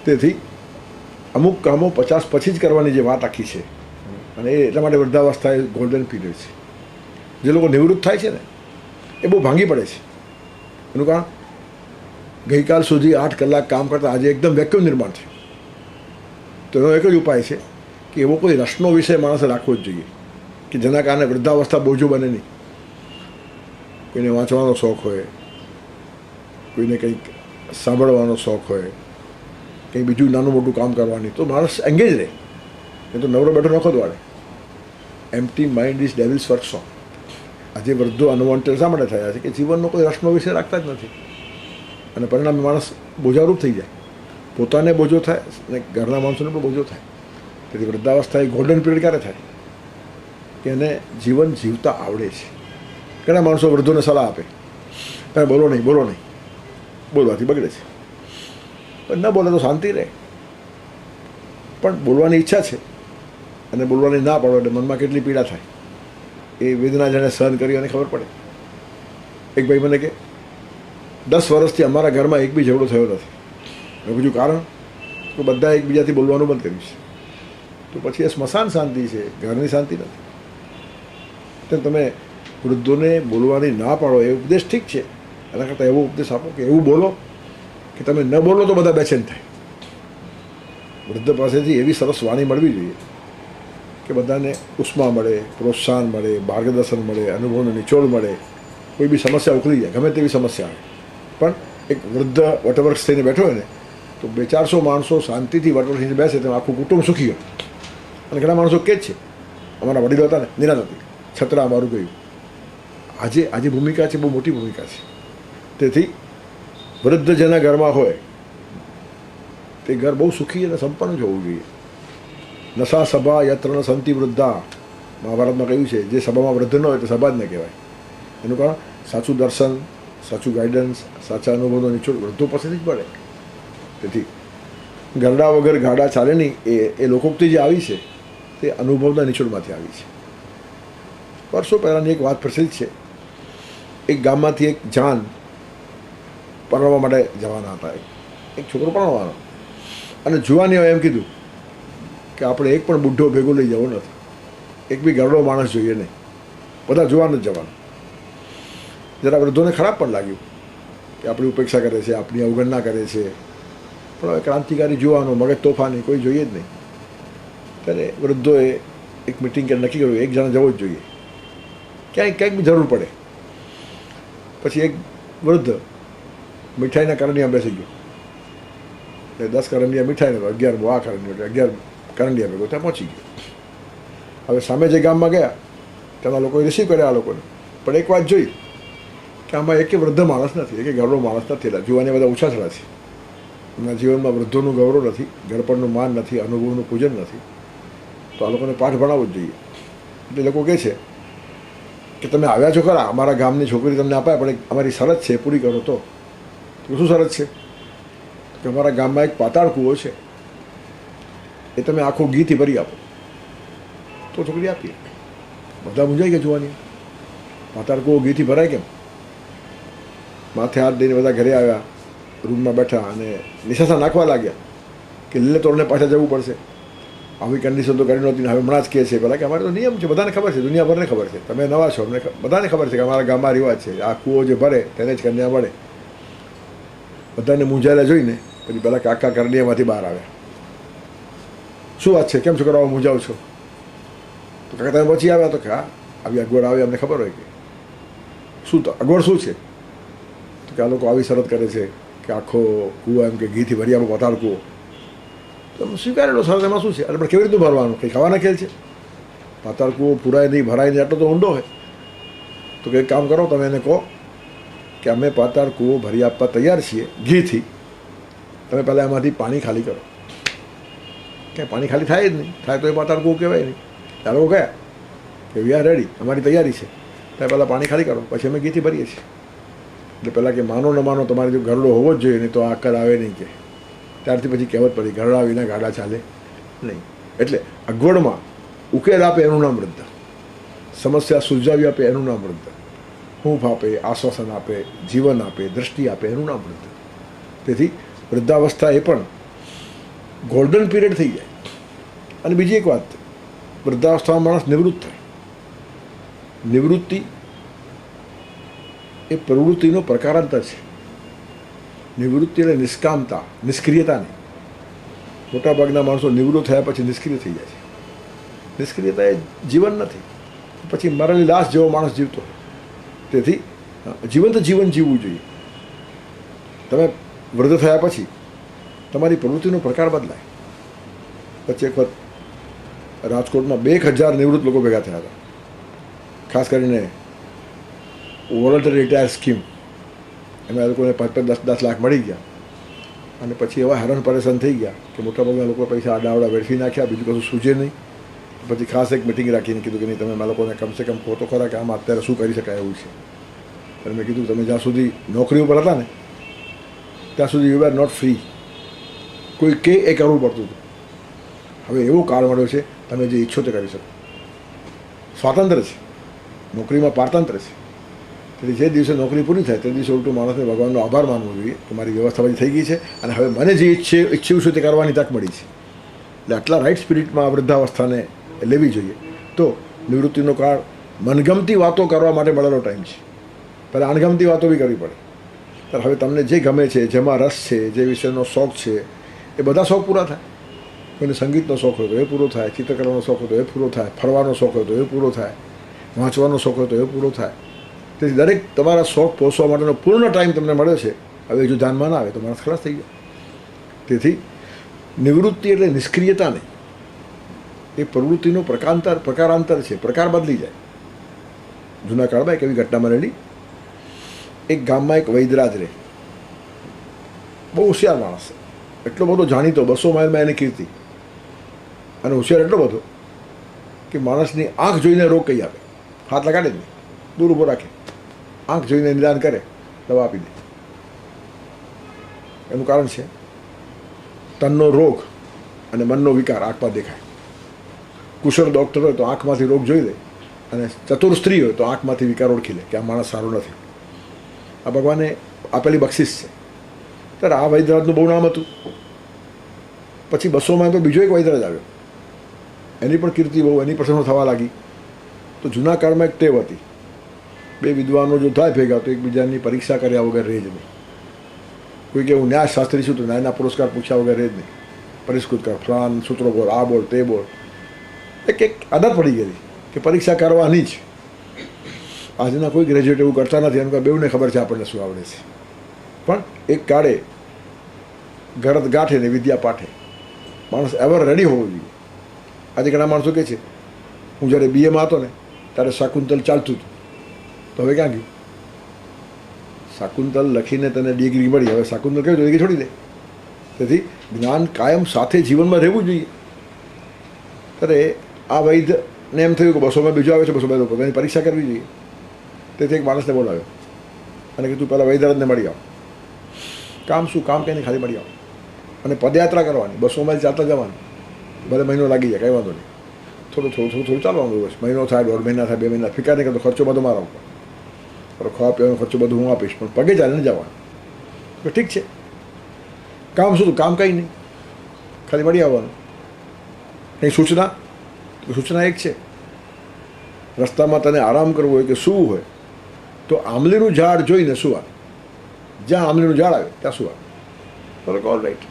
તેથી અમુક કામો 50 પછી જ કરવાની જે વાત આખી છે, અને એ એટલા માટે વૃદ્ધાવસ્થા એ ગોલ્ડન પીરિયડ છે. જે લોકો નિવૃત્ત થાય છે ને એ બહુ ભાંગી પડે છે. એનું કારણ ગઈકાલ સુધી 8 કલાક કામ કરતા આજે એકદમ વેક્યુમ નિર્માણ થયું. તો એનો એક જ ઉપાય છે કે એવો કોઈ રસનો વિષય માણસે રાખવો જ જોઈએ કે જેના કારણે વૃદ્ધાવસ્થા બોજો બને નહીં. કોઈને વાંચવાનો શોખ હોય, કોઈને કંઈક સાંભળવાનો શોખ હોય, કંઈ બીજું નાનું મોટું કામ કરવાની, તો માણસ એંગેજ રહે. એ તો નવરો બેઠો નખો દવાડે. Empty mind is devil's workshop. આજે વૃદ્ધો અનવોન્ટેડ શા માટે થયા છે કે જીવનનો કોઈ રસનો વિષય રાખતા જ નથી, અને પરિણામે માણસ બોજારૂપ થઈ જાય. પોતાને બોજો થાય અને ઘરના માણસોને પણ બોજો થાય. તેથી વૃદ્ધાવસ્થા એ ગોલ્ડન પીરિયડ ક્યારે થાય કે એને જીવન જીવતા આવડે છે. ઘણા માણસો વૃદ્ધોને સલાહ આપે, તમે બોલો નહીં, બોલો નહીં, બોલવાથી બગડે છે. પણ ન બોલે તો શાંતિ રહે. પણ બોલવાની ઈચ્છા છે અને બોલવાની ના પાડો એટલે મનમાં કેટલી પીડા થાય એ વેદના જેને સહન કરી અને ખબર પડે. એક ભાઈ મને કે 10 વર્ષથી અમારા ઘરમાં એક બી ઝઘડો થયો નથી. મેં પૂછ્યું કારણ? તો બધા એકબીજાથી બોલવાનું બંધ કર્યું છે. તો પછી એ સ્મશાન શાંતિ છે, ઘરની શાંતિ નથી. તો તમે વૃદ્ધોને બોલવાની ના પાડો એ ઉપદેશ ઠીક છે, એના કરતાં એવો ઉપદેશ આપો કે એવું બોલો કે તમે ન બોલો તો બધા બેચેન થાય. વૃદ્ધ પાસેથી એવી સરસ વાણી મળવી જોઈએ કે બધાને ઉષ્મા મળે, પ્રોત્સાહન મળે, માર્ગદર્શન મળે, અનુભવનો નિચોડ મળે, કોઈ બી સમસ્યા ઉકળી જાય, ગમે તેવી સમસ્યા આવે. પણ એક વૃદ્ધ વટવૃક્ષ થઈને બેઠો હોય ને તો 200-400 માણસો શાંતિથી વટવૃક્ષ બેસે તો આખું કુટુંબ સુખી હોય. અને ઘણા માણસો કે જ છે અમારા વડીલો હતા ને નિરાશ હતી, છત્રા અમારું ગયું. આજે ભૂમિકા છે, બહુ મોટી ભૂમિકા છે. તેથી વૃદ્ધ જેના ઘરમાં હોય તે ઘર બહુ સુખી અને સંપન્ન જ હોવું જોઈએ. નશા સભા યત્ર ન સંતિ વૃદ્ધા, મહાભારતમાં કહ્યું છે જે સભામાં વૃદ્ધ ન હોય તો સભા જ ન કહેવાય. એનું કારણ સાચું દર્શન, સાચું ગાઈડન્સ, સાચા અનુભવનો નિચોડ વૃદ્ધો પાસેથી જ મળે. તેથી ગરડા વગર ગાડા ચાલે નહીં એ લોકોક્તિ જે આવી છે તે અનુભવના નિચોડમાંથી આવી છે. વર્ષો પહેલાંની એક વાત પ્રસિદ્ધ છે. એક ગામમાંથી એક જાન પરણવા માટે જવાના હતા. એક છોકરો પરણવાનો અને જુવાનીઓએ એમ કીધું કે આપણે એક પણ બુઢ્ઢો ભેગો લઈ જવો નથી, એક બી ગરડો માણસ જોઈએ નહીં, બધા જુવાન જ જવાના. જરા વૃદ્ધોને ખરાબ પણ લાગ્યું કે આપણી ઉપેક્ષા કરે છે, આપણી અવગણના કરે છે. પણ હવે ક્રાંતિકારી જુવાનો, મગજ તોફાની, કોઈ જોઈએ જ નહીં. ત્યારે વૃદ્ધોએ એક મિટિંગ કરી નક્કી કર્યું એક જણા જવો જ જોઈએ, ક્યાંક બી જરૂર પડે. પછી એક વૃદ્ધ મીઠાઈના કરંડિયા બેસી ગયો એટલે 10 કરંડિયા મીઠાઈને તો 11 આ કરંડિયો એટલે 11 કરંડિયા ભેગો ત્યાં પહોંચી ગયો. હવે સામે જે ગામમાં ગયા તેના લોકોએ રિસીવ કર્યા આ લોકોને, પણ એક વાત જોઈ કે આમાં એકે વૃદ્ધ માણસ નથી, એકે ગૌરવ માણસ નથી. એટલે જુવાની બધા ઉછાછડા છે. એમના જીવનમાં વૃદ્ધોનું ગૌરવ નથી, ઘરપણનું માન નથી, અનુભવનું પૂજન નથી. તો આ લોકોને પાઠ ભણાવવો જ જોઈએ. એટલે લોકો કહે છે કે તમે આવ્યા છો ખરા, અમારા ગામની છોકરી તમને અપાય, પણ અમારી શરત છે, પૂરી કરો. તો શું શરત છે કે અમારા ગામમાં એક પાતાળ કૂવો છે, એ તમે આખો ઘીથી ભરી આપો. તો છોકરી આપી. બધા મૂંઝાઈ ગયા જોવાની, પાતાળ કૂવો ઘીથી ભરાય કેમ? માથે હાથ દઈને બધા ઘરે આવ્યા, રૂમમાં બેઠા અને નિશાસા નાખવા લાગ્યા કે લીલે તોરને પાછા જવું પડશે. આવી કન્ડિશન તો કરી નહોતી ને હવે હમણાં જ કહે છે પેલા કે અમારે તો નિયમ છે, બધાને ખબર છે, દુનિયાભરને ખબર છે, તમે નવા છો, અમને બધાને ખબર છે કે અમારા ગામમાં રિવાજ છે, આ કૂવો જે ભરે તેને જ કન્યા મળે. બધાને મૂંઝાયેલા જોઈને પછી પેલા કાકા કરડિયામાંથી બહાર આવ્યા. શું વાત છે, કેમ છોકરાઓ મૂંઝાવ છો? તો કાકા તમે પછી આવ્યા? તો કે હા, આવી અગવડ આવે અમને ખબર હોય. કે શું તો અગવડ શું છે? તો કે આ લોકો આવી શરત કરે છે કે આખો કૂવો એમ કે ઘીથી ભરી આપો, પાતાળ કૂવો. તો સ્વીકારેલો શરત, એમાં શું છે? અરે પણ કેવી રીતનું ભરવાનું? કંઈ ખાવાના ખેલ છે? પાતાળ કૂવો પુરાય નહીં, ભરાય નહીં, આટલો તો ઊંડો હોય. તો કંઈક કામ કરો, તમે એને કહો કે અમે પાતાળ કૂવો ભરી આપવા તૈયાર છીએ ઘીથી, તમે પહેલાં એમાંથી પાણી ખાલી કરો. ક્યાંય પાણી ખાલી થાય જ નહીં, થાય તો એ પાતાળ કૂવો કહેવાય નહીં. ત્યાં લોકો ગયા કે વી આર રેડી, અમારી તૈયારી છે, તમે પહેલાં પાણી ખાલી કરો, પછી અમે ઘીથી ભરીએ છીએ. એટલે પહેલાં કે માનો ન માનો તમારે જો ગરડો હોવો જ જોઈએ, નહીં તો આ અક્કલ આવે નહીં. કે ત્યારથી પછી કહેવત પડી ગરડા વિના ગાડા ચાલે નહીં. એટલે અગવડમાં ઉકેલ આપે એનું નામ વૃદ્ધ, સમસ્યા સુલઝાવી આપે એનું નામ વૃદ્ધ, હૂંફ આપે, આશ્વાસન આપે, જીવન આપે, દ્રષ્ટિ આપે એનું નામ વૃદ્ધ. તેથી વૃદ્ધાવસ્થા એ પણ ગોલ્ડન પીરિયડ થઈ જાય. અને બીજી એક વાત, વૃદ્ધાવસ્થામાં માણસ નિવૃત્ત થાય. નિવૃત્તિ એ પ્રવૃત્તિનો પ્રકારાંતર છે. નિવૃત્તિ એટલે નિષ્કામતા, નિષ્ક્રિયતા નહીં. મોટાભાગના માણસો નિવૃત્ત થયા પછી નિષ્ક્રિય થઈ જાય છે. નિષ્ક્રિયતા એ જીવન નથી, પછી મરેલી લાશ જેવો માણસ જીવતો હોય. તેથી જીવંત જીવન જીવવું જોઈએ. તમે વૃદ્ધ થયા પછી તમારી પ્રવૃત્તિનો પ્રકાર બદલાય. પછી એક વખત રાજકોટમાં 2000 નિવૃત્ત લોકો ભેગા થયા હતા, ખાસ કરીને વોલન્ટરી રિટાયર સ્કીમ. એમાં લોકોને 5-10 લાખ મળી ગયા અને પછી એવા હેરાન પરેશાન થઈ ગયા કે મોટાભાગના લોકો પૈસા આડાવડા વેડફી નાખ્યા, બીજું કશું સૂઝે નહીં. પછી ખાસ એક મિટિંગ રાખીને કીધું કે નહીં, તમે આ લોકોને કમસે કમ કહો તો ખરા કે આમાં અત્યારે શું કરી શકાય એવું છે. અને મેં કીધું તમે જ્યાં સુધી નોકરી ઉપર હતા ને ત્યાં સુધી યુ આર નોટ ફ્રી. કોઈ કે એ કરવું પડતું હતું. હવે એવો કાળ મળ્યો છે તમે જે ઈચ્છો તે કરી શકો. સ્વાતંત્ર્ય છે, નોકરીમાં પારતંત્ર છે. તેથી જે દિવસે નોકરી પૂરી થાય તે દિવસે ઉલટું માણસને ભગવાનનો આભાર માનવો જોઈએ કે મારી વ્યવસ્થા બધી થઈ ગઈ છે અને હવે મને જે ઈચ્છ્યું છું તે કરવાની તક મળી છે. એટલે આટલા રાઈટ સ્પિરિટમાં આ વૃદ્ધાવસ્થાને લેવી જોઈએ. તો નિવૃત્તિનો કાળ મનગમતી વાતો કરવા માટે મળેલો ટાઈમ છે. પહેલાં અણગમતી વાતો બી કરવી પડે. ત્યારે હવે તમને જે ગમે છે, જેમાં રસ છે, જે વિષયનો શોખ છે, એ બધા શોખ પૂરા થાય. કોઈને સંગીતનો શોખ હોય તો એ પૂરો થાય, ચિત્રકલાનો શોખ હોય તો એ પૂરો થાય, ફરવાનો શોખ હોય તો એ પૂરો થાય, વાંચવાનો શોખ હોય તો એ પૂરો થાય. તેથી દરેક તમારા શોખ પોષવા માટેનો પૂર્ણ ટાઈમ તમને મળ્યો છે. હવે જો ધ્યાનમાં ના આવે તો માણસ ખલાસ થઈ ગયો. તેથી નિવૃત્તિ એટલે નિષ્ક્રિયતા નહીં, એ પ્રવૃત્તિનો પ્રકારાંતર છે, પ્રકાર બદલી જાય. જૂના કાળમાં એક એવી ઘટના બનેલી. એક ગામમાં એક વૈદરાજ રહે, બહુ હોશિયાર માણસ, એટલો બધો જાણીતો, 200 માઇલમાં એની કીર્તિ. અને હોશિયાર એટલો બધો કે માણસની આંખ જોઈને રોગ કહી આપે, હાથ લગાડે જ નહીં, દૂર ઊભો રાખે, આંખ જોઈને નિદાન કરે, દવા આપી દે. એનું કારણ છે તનનો રોગ અને મનનો વિકાર આંખમાં દેખાય. કુશળ ડૉક્ટર હોય તો આંખમાંથી રોગ જોઈ લે, અને ચતુર સ્ત્રી હોય તો આંખમાંથી વિકાર ઓળખી લે કે આ માણસ સારો નથી. આ ભગવાને આપેલી બક્ષિસ છે. ત્યારે આ વૈદરાજનું બહુ નામ હતું. પછી 200 તો બીજો એક વૈદરાજ આવ્યો, એની પણ કીર્તિ બહુ, એની પ્રશંસા થવા લાગી. તો જૂના કાળમાં એક ટેવ હતી, બે વિદ્વાનો જો થાય ભેગા તો એકબીજાની પરીક્ષા કર્યા વગર રહે જ નહીં. કોઈ કે હું ન્યાયશાસ્ત્રી છું તો ન્યાયના પુરસ્કાર પૂછ્યા વગર રહે જ નહીં. પરિષ્કૃત કર, ફલાન સૂત્રો બોલ, આ બોલ, તે બોલ. એક આદત પડી ગયેલી કે પરીક્ષા કરવાની જ. આજના કોઈ ગ્રેજ્યુએટ એવું કરતા નથી, એમ કે બેઉને ખબર છે આપણને શું આવડે છે. પણ એક કાળે ગરદ ગાંઠે ને વિદ્યા પાઠે. માણસ એવર રેડી હોવો જોઈએ. આજે ઘણા માણસો કહે છે હું જ્યારે બીએમાં હતો ને ત્યારે શાકુંતલ ચાલતું હતું, તો હવે ક્યાં ગયું? શાકુંતલ લખીને તને ડિગ્રી મળી, હવે શાકુંતલ કહ્યું તો ડિગ્રી છોડી દે. તેથી જ્ઞાન કાયમ સાથે જીવનમાં રહેવું જોઈએ. ત્યારે આ વૈદ્યને એમ થયું કે 200 બીજો આવે છે, 200 લોકો એની પરીક્ષા કરવી જોઈએ. તેથી એક માણસને બોલાવ્યો અને કીધું પહેલાં વૈદ્યરાજને મળી આવો. કામ શું? કામ કહીને ખાલી મળી આવો અને પદયાત્રા કરવાની, 200 માઇલ ચાલતા જવાનું. ભલે મહિનો લાગી જાય, કંઈ વાંધો નહીં. થોડું ચાલવાનું. બસ મહિનો થાય, 1.5 મહિના થાય, 2 મહિના, ફિકર નહીં કરતો. ખર્ચો બધો મારા ઉપર, ખાવા પીવાનો ખર્ચો બધું હું આપીશ, પણ પગે ચાલીને જવાનું. તો ઠીક છે. કામ શું? કામ કંઈ નહીં, ખાલી મળી આવવાનું. કંઈ સૂચના? સૂચના એક છે, રસ્તામાં તને આરામ કરવો હોય કે સૂવું હોય તો આંબલીનું ઝાડ જોઈને સુવા. જ્યાં આંબલીનું ઝાડ આવે ત્યાં સુવા. બોલો ઓલ રાઈટ,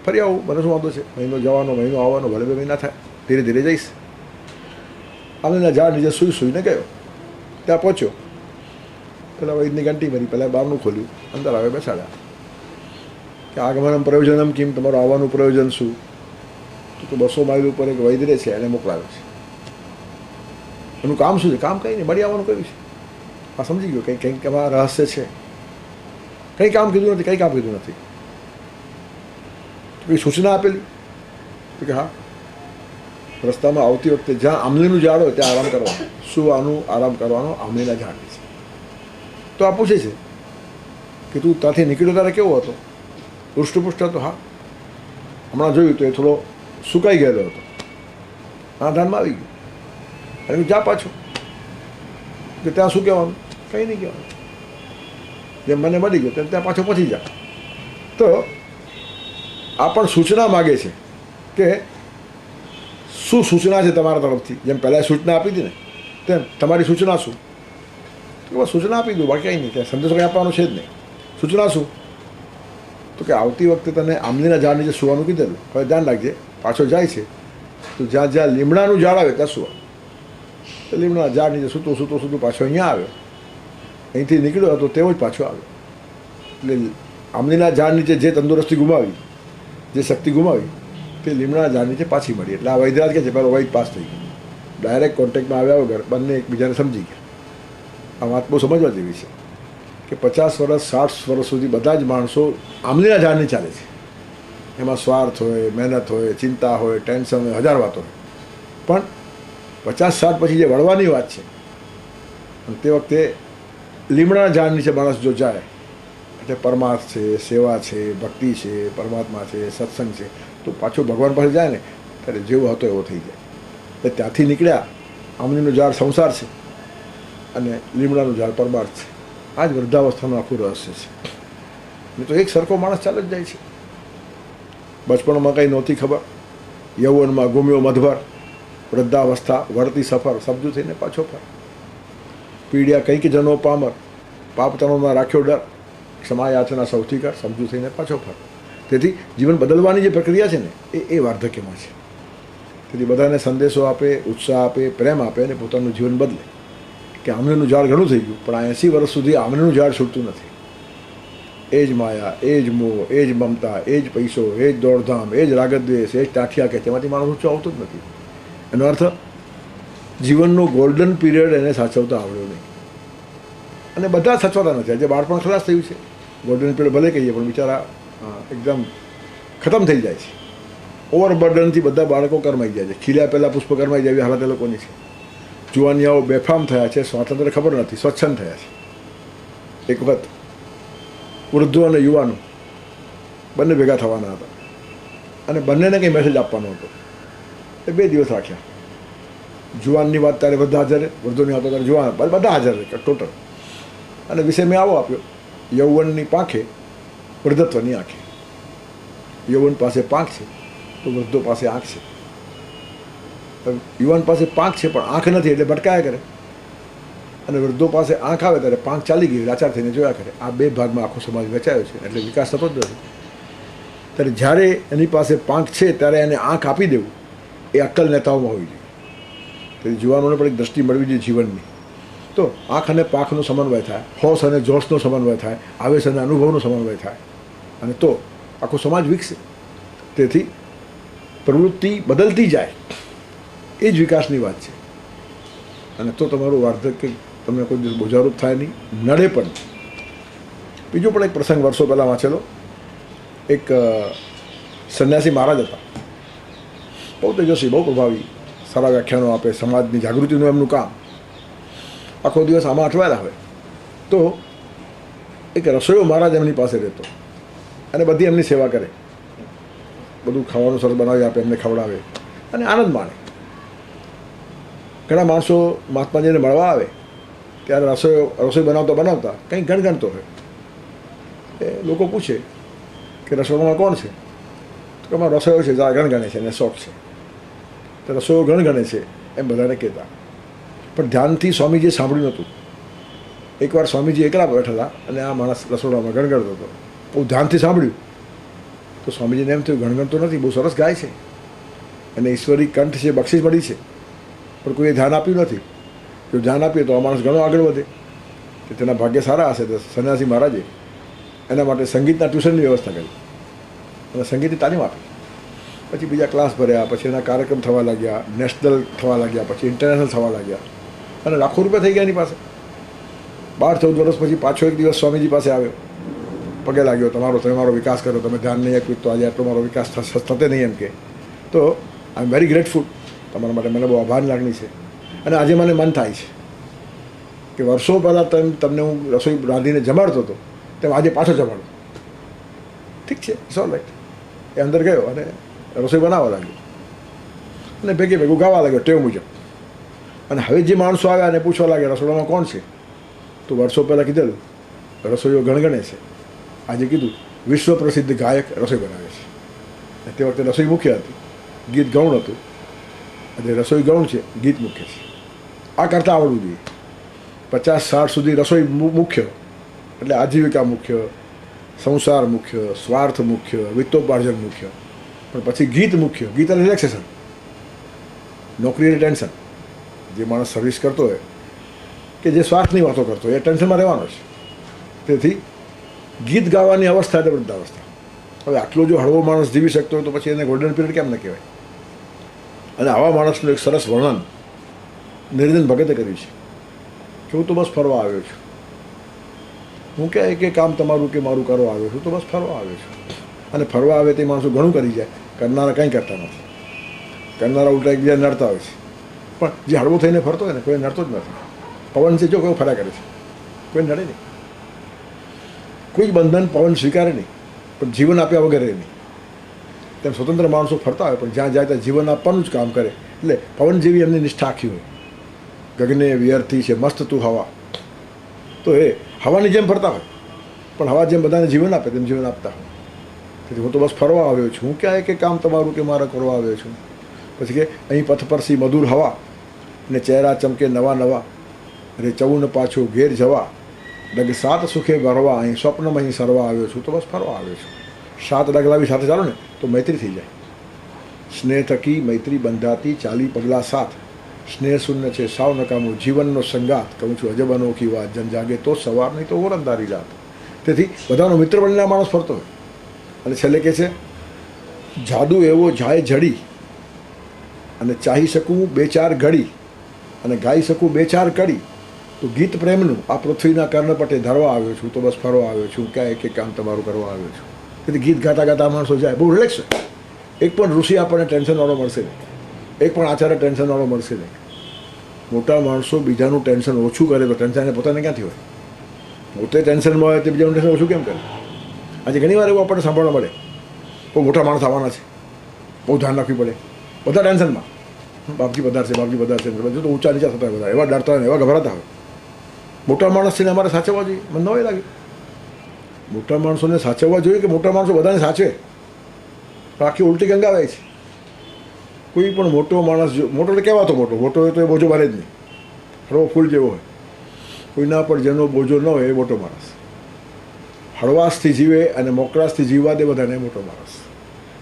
ફરી આવું, મને શું વાંધો છે? મહિનો જવાનો, મહિનો આવવાનો, ભલે 2 મહિના થાય, ધીરે ધીરે જઈશ. આંબલીના ઝાડ નીચે સૂઈને ગયો. ત્યાં પહોંચ્યો, પેલા વૈદની ઘંટી મારી, પહેલાં બહારનું ખોલ્યું, અંદર આવે, બેસાડ્યા કે આગમનમ પ્રયોજનમ કેમ, તમારું આવવાનું પ્રયોજન શું? તો 200 માઇલ ઉપર એક વૈદ્ય છે, એને મોકલાવ્યો છે. એનું કામ શું છે? કામ કંઈ નહીં, મળી આવવાનું કહ્યું છે. આ સમજી ગયો કંઈક એમાં રહસ્ય છે. કંઈ કામ કીધું નથી, કંઈ કામ કીધું નથી. કંઈ સૂચના આપેલી તો કે હા, રસ્તામાં આવતી વખતે જ્યાં આંબલીનું ઝાડ હોય ત્યાં આરામ કરવાનો, સુવાનું, આરામ કરવાનો આંબલીના ઝાડ છે. તો આ પૂછે છે કે તું ત્યાંથી નીકળ્યો ત્યારે કેવો હતો? પૃષ્ઠપુષ્ઠ હતો? હા, હમણાં જોયું તો એ થોડો સુકાઈ ગયેલો હતો. હા, ધ્યાનમાં આવી ગયું. અને જા પાછો કે ત્યાં શું કહેવાનું? કંઈ નહીં કહેવાનું. જેમ મને મળી ગયો તેમ ત્યાં પાછો પહોંચી જા. તો આ પણ સૂચના માગે છે કે શું સૂચના છે તમારા તરફથી? જેમ પહેલાં સૂચના આપી હતી ને તેમ તમારી સૂચના શું? તો બસ સૂચના આપી દઉં, બાકી કંઈ નહીં. ત્યાં સંદેશો કંઈ આપવાનો છે જ નહીં. સૂચના શું? તો કે આવતી વખતે તને આંબલીના ઝાડ નીચે સુવાનું કીધેલું, હવે ધ્યાન રાખજે, પાછો જાય છે તો જ્યાં જ્યાં લીમડાનું ઝાડ આવે ત્યાં સુવા. તો લીમડાના ઝાડ નીચે સૂતો પાછો અહીંયા આવ્યો, અહીંથી નીકળ્યો હતો તેવો જ પાછો આવ્યો. એટલે આંબલીના ઝાડ નીચે જે તંદુરસ્તી ગુમાવી, જે શક્તિ ગુમાવી, તે લીમડાના ઝાડ નીચે પાછી મળી. એટલે આ વૈદ્યરાજ કહે છે પેલો વૈદ પાસ થઈ ગયો, ડાયરેક્ટ કોન્ટેક્ટમાં આવ્યા વગર બંને એકબીજાને સમજી ગયા. આ વાત બહુ સમજવા જેવી છે કે 50 વર્ષ 60 વર્ષ સુધી બધા જ માણસો આંબલીના ઝાડની ચાલે છે. એમાં સ્વાર્થ હોય, મહેનત હોય, ચિંતા હોય, ટેન્શન હોય, હજાર વાતો હોય. પણ 50-60 પછી જે વળવાની વાત છે, તે વખતે લીમડાના ઝાડ નીચે માણસ જો જાય, એટલે પરમાર્થ છે, સેવા છે, ભક્તિ છે, પરમાત્મા છે, સત્સંગ છે, તો પાછો ભગવાન પાસે જાય ને ત્યારે જેવો હતો એવો થઈ જાય. એટલે ત્યાંથી નીકળ્યા આંબલીનું ઝાડ સંસાર છે અને લીમડાનું ઝાડ પરમાર્થ છે. આ જ વૃદ્ધાવસ્થાનું આખું રહસ્ય છે. નહીં તો એક સરખો માણસ ચાલે જ જાય છે. બચપણમાં કંઈ નહોતી ખબર, યૌવનમાં ગુમ્યો મધભર, વૃદ્ધાવસ્થા વળતી સફર, સમજુ થઈને પાછો ફર. પીડ્યા કંઈક જનો પામર, પાપતનોમાં રાખ્યો ડર, ક્ષમા યાચના સૌથી કર, સમજુ થઈને પાછો ફર. તેથી જીવન બદલવાની જે પ્રક્રિયા છે ને એ વાર્ધક્યમાં છે. તેથી બધાને સંદેશો આપે, ઉત્સાહ આપે, પ્રેમ આપે અને પોતાનું જીવન બદલે. કે આમલીનું ઝાડ ઘણું થઈ ગયું, પણ આ 80 વર્ષ સુધી આમલીનું ઝાડ છૂટતું નથી. એ જ માયા, એ જ મોહ, એ જ મમતા, એ જ પૈસો, એ જ દોડધામ, એ જ રાગદ્વેષ, એ જ ટાઠિયા કે તેમાંથી માણસ ઊંચો આવતો જ નથી. એનો અર્થ જીવનનો ગોલ્ડન પીરિયડ એને સાચવતા આવડ્યો નહીં. અને બધા સાચવતા નથી. આજે બાળપણ ખલાસ થયું છે, ગોલ્ડન પીરિયડ ભલે કહીએ પણ બિચારા એકદમ ખતમ થઈ જાય છે. ઓવરબર્ડનથી બધા બાળકો કરમાઈ જાય છે. ખીલ્યા પહેલાં પુષ્પ કરમાઈ જાય એવી હાલત એ લોકોની છે. જુવાનિયાઓ બેફામ થયા છે, સ્વાતંત્ર્ય ખબર નથી, સ્વચ્છંદ થયા છે. એક વખત વૃદ્ધો અને યુવાનો બંને ભેગા થવાના હતા અને બંનેને કંઈ મેસેજ આપવાનો હતો. એ 2 દિવસ રાખ્યા. જુવાનની વાત ત્યારે બધા હાજર, વૃદ્ધોની વાત ત્યારે જુવાન, બધા હાજર ટોટલ. અને વિષય મેં આવો આપ્યો, યૌવનની પાંખે, વૃદ્ધત્વની આંખે. યૌવન પાસે પાંખ છે તો વૃદ્ધો પાસે આંખ છે. યુવાન પાસે પાંખ છે પણ આંખ નથી એટલે ભટકાયા કરે, અને વૃદ્ધો પાસે આંખ આવે ત્યારે પાંખ ચાલી ગઈ લાચાર થઈને જોયા કરે. આ 2 ભાગમાં આખો સમાજ વહેંચાયો છે, એટલે વિકાસ થતો જ નથી. ત્યારે જ્યારે એની પાસે પાંખ છે ત્યારે એને આંખ આપી દેવું એ અક્કલ નેતાઓમાં હોવી જોઈએ. તેથી યુવાનોને પણ એક દ્રષ્ટિ મળવી જોઈએ જીવનની. તો આંખ અને પાંખનો સમન્વય થાય, હોશ અને જોશનો સમન્વય થાય, આવેશ અને અનુભવનો સમન્વય થાય, અને તો આખો સમાજ વિકસે. તેથી પ્રવૃત્તિ બદલતી જાય એ જ વિકાસની વાત છે. અને તો તમારું વાર્ધક્ય તમને કોઈ દિવસ બોજારૂપ થાય નહીં, નડે પણ. બીજો પણ એક પ્રસંગ વર્ષો પહેલાં વાંચેલો. એક સંન્યાસી મહારાજ હતા, બહુ તેજસ્વી, બહુ પ્રભાવી, સારા વ્યાખ્યાનો આપે, સમાજની જાગૃતિનું એમનું કામ. આખો દિવસ આમાં અટવાયેલા હોય તો એક રસોઈયો મહારાજ એમની પાસે રહેતો અને બધી એમની સેવા કરે, બધું ખાવાનું સરસ બનાવી આપે, એમને ખવડાવે અને આનંદ માણે. ઘણા માણસો મહાત્માજીને મળવા આવે ત્યારે રસોઈ બનાવતા કંઈ ગણગણતો હોય. એ લોકો પૂછે કે રસોઈમાં કોણ છે? તો કે અમારો રસોઈયો છે, જરા ગણગણે છે અને શોખ છે. તો રસોઈયો ગણગણે છે એમ બધાને કહેતા. પણ ધ્યાનથી સ્વામીજીએ સાંભળ્યું નહોતું. એકવાર સ્વામીજી એકલા બેઠેલા અને આ માણસ રસોડામાં ગણગણતો હતો. બહુ ધ્યાનથી સાંભળ્યું તો સ્વામીજીને એમ થયું ગણગણતો નથી, બહુ સરસ ગાય છે અને ઈશ્વરી કંઠ છે, બક્ષિસ મળી છે, પણ કોઈએ ધ્યાન આપ્યું નથી. જો ધ્યાન આપીએ તો આ માણસ ઘણો આગળ વધે. કે તેના ભાગ્ય સારા હશે. તો સંન્યાસી મહારાજે એના માટે સંગીતના ટ્યુશનની વ્યવસ્થા કરી અને સંગીતની તાલીમ આપી. પછી બીજા ક્લાસ ભર્યા, પછી એના કાર્યક્રમ થવા લાગ્યા, નેશનલ થવા લાગ્યા, પછી ઇન્ટરનેશનલ થવા લાગ્યા અને લાખો રૂપિયા થઈ ગયા એની પાસે. 12-14 વર્ષ પછી પાછો એક દિવસ સ્વામીજી પાસે આવ્યો, પગે લાગ્યો, તમારો વિકાસ કર્યો, તમે ધ્યાન નહીં આપ્યું તો આજે આટલો મારો વિકાસ થતે નહીં એમ કે. તો આઈ એમ વેરી ગ્રેટફુલ, તમારા માટે મને બહુ આભારની લાગણી છે. અને આજે મને મન થાય છે કે વર્ષો પહેલાં તમને હું રસોઈ રાંધીને જમાડતો હતો તેમ આજે પાછો જમાડો. ઠીક છે, ઇટ્સ ઓલ રાઈટ. એ અંદર ગયો અને રસોઈ બનાવવા લાગ્યો અને ભેગું ગાવા લાગ્યો ટેવ મુજબ. અને હવે જે માણસો આવ્યા અને પૂછવા લાગ્યા રસોડામાં કોણ છે, તો વર્ષો પહેલાં કીધેલું રસોઈઓ ગણગણે છે. આજે કીધું વિશ્વ પ્રસિદ્ધ ગાયક રસોઈ બનાવે છે. તે વખતે રસોઈ મુખ્ય હતી, ગીત ગૌણ હતું. આજે રસોઈ ગૌણ છે, ગીત મુખ્ય છે. આ કરતાં આવડવું જોઈએ. 50-60 સુધી રસોઈ મુખ્ય એટલે આજીવિકા મુખ્ય, સંસાર મુખ્ય, સ્વાર્થ મુખ્ય, વિત્તોપાર્જન મુખ્ય, પણ પછી ગીત મુખ્ય. ગીત અને રિલેક્સેશન. નોકરીની ટેન્શન. જે માણસ સર્વિસ કરતો હોય કે જે સ્વાર્થની વાતો કરતો હોય એ ટેન્શનમાં રહેવાનો છે. તેથી ગીત ગાવાની અવસ્થા એટલે વૃદ્ધાવસ્થા. હવે આટલો જો હળવો માણસ જીવી શકતો હોય તો પછી એને ગોલ્ડન પીરિયડ કેમ ન કહેવાય? અને આવા માણસનું એક સરસ વર્ણન નિરંજન ભગતે કર્યું છે કે હું તો બસ ફરવા આવ્યો છું. હું કહે કે કામ તમારું કે મારું કરવા આવ્યો છું, તો બસ ફરવા આવ્યો છું. અને ફરવા આવે તે માણસો ઘણું કરી જાય, કરનારા કંઈ કરતા નથી. કરનારા ઉલટા એકબીજા નડતા હોય છે. પણ જે હળવો થઈને ફરતો હોય ને કોઈ નડતો જ નથી. પવન છે જો કોઈ ફર્યા કરે છે, કોઈ નડે નહીં. કોઈ બંધન પવન સ્વીકારે નહીં, પણ જીવન આપ્યા વગર એ નહીં. તેમ સ્વતંત્ર માણસો ફરતા હોય પણ જ્યાં જાય ત્યાં જીવન આપવાનું જ કામ કરે. એટલે પવન જેવી એમની નિષ્ઠા આખી હોય. ગગને વ્યર્થી છે મસ્ત તું હવા, તો એ હવાની જેમ ફરતા હોય પણ હવા જેમ બધાને જીવન આપે તેમ જીવન આપતા હોય. તેથી હું તો બસ ફરવા આવ્યો છું. હું ક્યાં કે કામ તમારું કે મારા કરવા આવ્યો છું. પછી કે અહીં પથ પરસી મધુર હવા ને ચહેરા ચમકે નવા નવા, રે ચૌન પાછું ઘેર જવા, ડગ સાત સુખે ભરવા, અહીં સ્વપ્નમાં અહીં સરવા આવ્યો છું. તો બસ ફરવા આવ્યો છું. 7 ડગલાવી સાથે ચાલો ને તો મૈત્રી થઈ જાય. સ્નેહ થકી મૈત્રી બંધાતી 40 પગલાં સાથ, સ્નેહ શૂન્ય છે સાવ નકામું જીવનનો સંગાત, કહું છું અજબ અનોખી વાત, જન જાગે તો સવાર નહીં તો ઓરંદારી રાત. તેથી બધાનો મિત્ર બનીને માણસ ફરતો હોય. અને છેલ્લે કહે છે જાદુ એવો જાય જડી, અને ચાહી શકું 2-4 ઘડી, અને ગાઈ શકું 2-4 કડી, તો ગીત પ્રેમનું આ પૃથ્વીના કર્ણપટે ધરવા આવ્યો છું. તો બસ ફરવા આવ્યો છું. ક્યાં એક કામ તમારું કરવા આવ્યો છું. તેથી ગીત ગાતા ગાતા માણસો જાય, બહુ રિલેક્સ હોય. એક પણ ઋષિ આપણને ટેન્શનવાળો મળશે નહીં, એક પણ આચાર્ય ટેન્શનવાળો મળશે નહીં. મોટા માણસો બીજાનું ટેન્શન ઓછું કરે તો ટેન્શન એને પોતાને ક્યાંથી હોય? પોતે ટેન્શનમાં હોય તો બીજાનું ટેન્શન ઓછું કેમ કરે? આજે ઘણીવાર એવું આપણને સાંભળવા મળે, બહુ મોટા માણસ આવવાના છે, બહુ ધ્યાન રાખવી પડે, બધા ટેન્શનમાં. બાપજી પધારશે, બાપજી પધારશે, બધું તો ઊંચા નીચા થતા હોય, બધા એવા ડરતા હોય ને એવા ગભરાતા હોય. મોટા માણસ છે ને અમારે સાચવવા જોઈએ? મને નવાઈ લાગે. મોટા માણસોને સાચવવા જોઈએ કે મોટા માણસો બધાને સાચવે? આખી ઉલટી ગંગા વહે છે. કોઈ પણ મોટો માણસ, મોટો એટલે કહેવાતો મોટો હોય તો એ બોજો ભરે જ નહીં, હળવો ફૂલ જેવો હોય. કોઈના પર જેનો બોજો ન હોય એ મોટો માણસ. હળવાશથી જીવે અને મોકળાશથી જીવવા દે બધાને મોટો માણસ.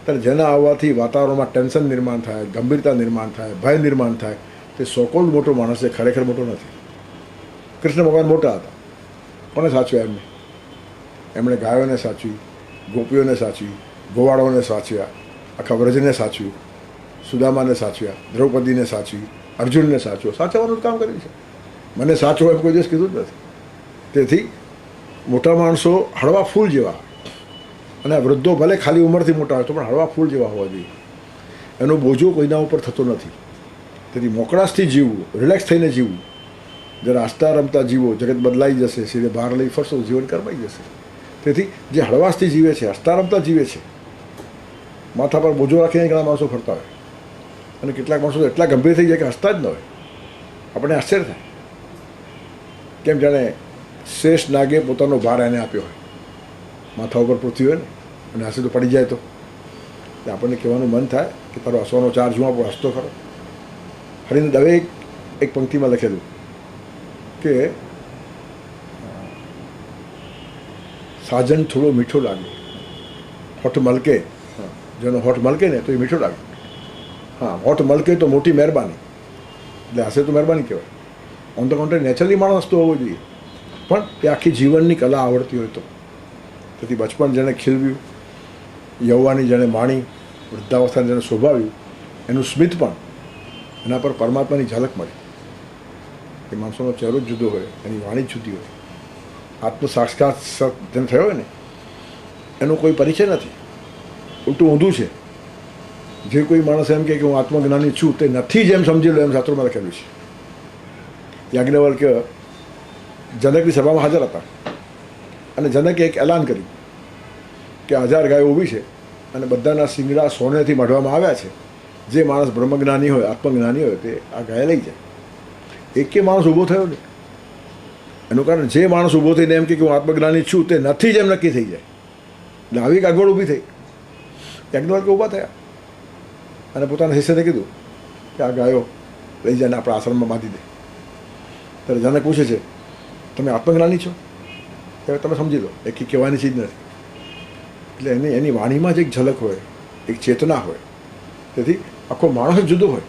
ત્યારે જેના આવવાથી વાતાવરણમાં ટેન્શન નિર્માણ થાય, ગંભીરતા નિર્માણ થાય, ભય નિર્માણ થાય, તે સોકોલ્ડ મોટો માણસ છે, ખરેખર મોટો નથી. કૃષ્ણ ભગવાન મોટા હતા, કોને સાચવ્યા એમને? એમણે ગાયોને સાચવી, ગોપીઓને સાચવી, ગોવાળોને સાચવ્યા, આખા વ્રજને સાચવ્યું, સુદામાને સાચવ્યા, દ્રૌપદીને સાચવી, અર્જુનને સાચવ્યો. સાચવવાનું જ કામ કર્યું છે. મને સાચવો એમ કોઈ દિવસ કીધું જ નથી. તેથી મોટા માણસો હળવા ફૂલ જેવા, અને વૃદ્ધો ભલે ખાલી ઉંમરથી મોટા હોય તો પણ હળવા ફૂલ જેવા હોવા જોઈએ. એનો બોજો કોઈના ઉપર થતો નથી. તેથી મોકળાશથી જીવવું, રિલેક્સ થઈને જીવવું. જરા હસતા રમતા જીવો, જગત બદલાઈ જશે. સીધે બહાર લઈ ફરશો, જીવન કરવાઈ જશે. તેથી જે હળવાશથી જીવે છે, હસતા રમતા જીવે છે, માથા પર બોજો રાખીને ઘણા માણસો ફરતા હોય, અને કેટલાક માણસો એટલા ગંભીર થઈ જાય કે હસતા જ ન હોય. આપણે આશ્ચર્ય થાય, કેમ જાણે શેષ નાગે પોતાનો ભાર એને આપ્યો હોય. માથા ઉપર પૃથ્વી હોય ને અને હસે તો પડી જાય તો આપણને કહેવાનું મન થાય કે તારો હસવાનો ચાર્જ હું આપણો હસતો ખરો. હરિને દવે એક પંક્તિમાં લખેલું કે સાજન થોડો મીઠો લાગે, હોઠ મલકે, જેનો હોઠ મલકે ને તો એ મીઠો લાગે. હા, હોઠ મલકે તો મોટી મહેરબાની, એટલે હશે તો મહેરબાની કહેવાય. ઓન ધ કોન્ટ્રી નેચરલી માણસ હસતો હોવો જોઈએ, પણ એ આખી જીવનની કલા આવડતી હોય તો. તેથી બચપન જેણે ખીલવ્યું, યૌવાની જેણે માણી, વૃદ્ધાવસ્થાને જેણે શોભાવ્યું, એનું સ્મિત પણ, એના પર પરમાત્માની ઝલક મળે. એ માણસોનો ચહેરો જ જુદો હોય, એની વાણી જ જુદી હોય. આત્મ સાક્ષાત જેને થયો હોય ને એનો કોઈ પરિચય નથી, ઉલટું ઊંધું છે. જે કોઈ માણસ એમ કહે કે હું આત્મજ્ઞાની છું તે નથી જેમ સમજી લો, એમ શાસ્ત્રોમાં લખેલું છે. યાજ્ઞવલ્ક જનકની સભામાં હાજર હતા અને જનકે એક એલાન કર્યું કે 1000 ગાયો ઊભી છે અને બધાના શિંગડા સોનેથી મઢવામાં આવ્યા છે. જે માણસ બ્રહ્મજ્ઞાની હોય, આત્મજ્ઞાની હોય તે આ ગાય લઈ જાય. એકે માણસ ઊભો થયો ને, એનું કારણ જે માણસ ઊભો થઈને એમ કે હું આત્મજ્ઞાની છું તે નથી જેમ નક્કી થઈ જાય. એટલે આવી અગવડ ઊભી થઈ. યાજ્ઞવલ્કે ઊભા થયા અને પોતાના શિષ્યને કીધું કે આ ગાયો લઈ જાય ને આપણા આશ્રમમાં બાંધી દે. ત્યારે જનક પૂછે છે તમે આત્મજ્ઞાની છો? ત્યારે તમે સમજી લો, એકી કહેવાની ચીજ નથી. એટલે એની વાણીમાં જ એક ઝલક હોય, એક ચેતના હોય. તેથી આખો માણસ જુદો હોય.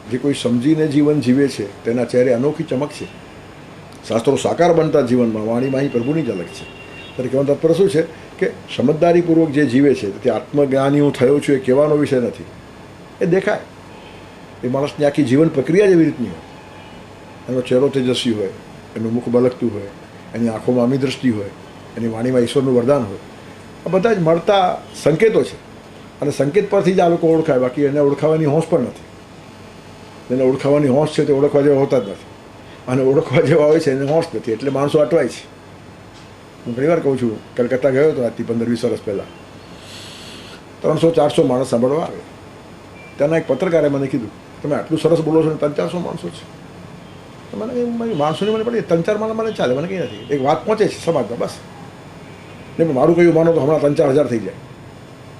જે કોઈ સમજીને જીવન જીવે છે તેના ચહેરે અનોખી ચમક છે. શાસ્ત્રો સાકાર બનતા જીવનમાં વાણીમાં અહીં પ્રભુની ઝલક છે. ત્યારે કહેવાનું તાત્પર્ય શું છે કે સમજદારીપૂર્વક જે જીવે છે તે આત્મજ્ઞાની હું થયો છું એ કહેવાનો વિષય નથી. એ દેખાય. એ માણસની આખી જીવન પ્રક્રિયા જેવી રીતની હોય. એનો ચહેરો તેજસ્વી હોય, એનું મુખ બલકતું હોય, એની આંખોમાં અમી દ્રષ્ટિ હોય, એની વાણીમાં ઈશ્વરનું વરદાન હોય. આ બધા જ મળતા સંકેતો છે. અને સંકેત પરથી જ આ લોકો ઓળખાય. બાકી એને ઓળખાવાની હોશ પણ નથી. જેને ઓળખાવાની હોશ છે તે ઓળખવા જેવા હોતા જ નથી. અને ઓળખવા જેવા હોય છે એને હોશ નથી. એટલે માણસો અટવાય છે. હું ઘણી વાર કહું છું, કલકત્તા ગયો હતો આજથી 15-20 વર્ષ પહેલાં. 300-400 માણસ સાંભળવા આવે. ત્યાંના એક પત્રકારે મને કીધું, તમે આટલું સરસ બોલો છો ને 300-400 માણસો છે. તો મને કંઈ માણસોની મને પડી 3-4 માણસ મને ચાલે, મને કંઈ નથી. એક વાત પહોંચે છે સમાજમાં, બસ. નહીં પણ મારું કયું માનો તો હમણાં 3-4 હજાર થઈ જાય.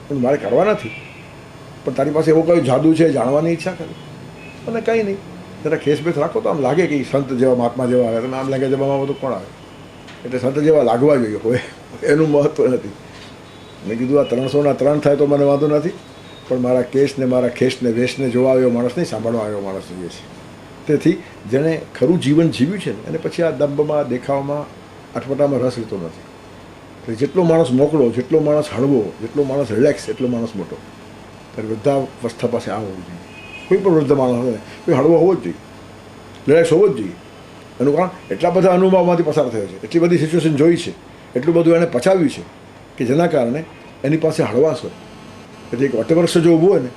પણ મારે કરવા નથી. પણ તારી પાસે એવું કયું જાદુ છે જાણવાની ઈચ્છા કરે. અને કંઈ નહીં, જરા ખેસ બેસ રાખો તો આમ લાગે કે સંત જેવા મહાત્મા જેવા આવે. તમે આમ લાગે જવામાં તો કોણ આવે? એટલે સંત જેવા લાગવા જોઈએ હોય, એનું મહત્ત્વ નથી. મેં કીધું આ 300ના 3 થાય તો મને વાંધો નથી, પણ મારા કેસને મારા ખેસને વેશને જોવા આવ્યો માણસ નહીં, સાંભળવા આવ્યો માણસ જોઈએ છે. તેથી જેણે ખરું જીવન જીવ્યું છે ને એને પછી આ દંભમાં, દેખાવમાં, અટપટામાં રસ લેતો નથી. એટલે જેટલો માણસ મોકળો, જેટલો માણસ હળવો, જેટલો માણસ રિલેક્સ, એટલો માણસ મોટો. ત્યારે વૃદ્ધાવસ્થા પાસે આ હોવું જોઈએ. કોઈ પણ વૃદ્ધ માણસ હોય કોઈ હળવો હોવો જ જોઈએ, રિલેક્સ હોવો જ જોઈએ. એનું કારણ એટલા બધા અનુભવમાંથી પસાર થયો છે, એટલી બધી સિચ્યુએશન જોઈ છે, એટલું બધું એણે પચાવ્યું છે કે જેના કારણે એની પાસે હળવાશ હોય. એટલે એક વટવૃક્ષ જો ઊભું હોય ને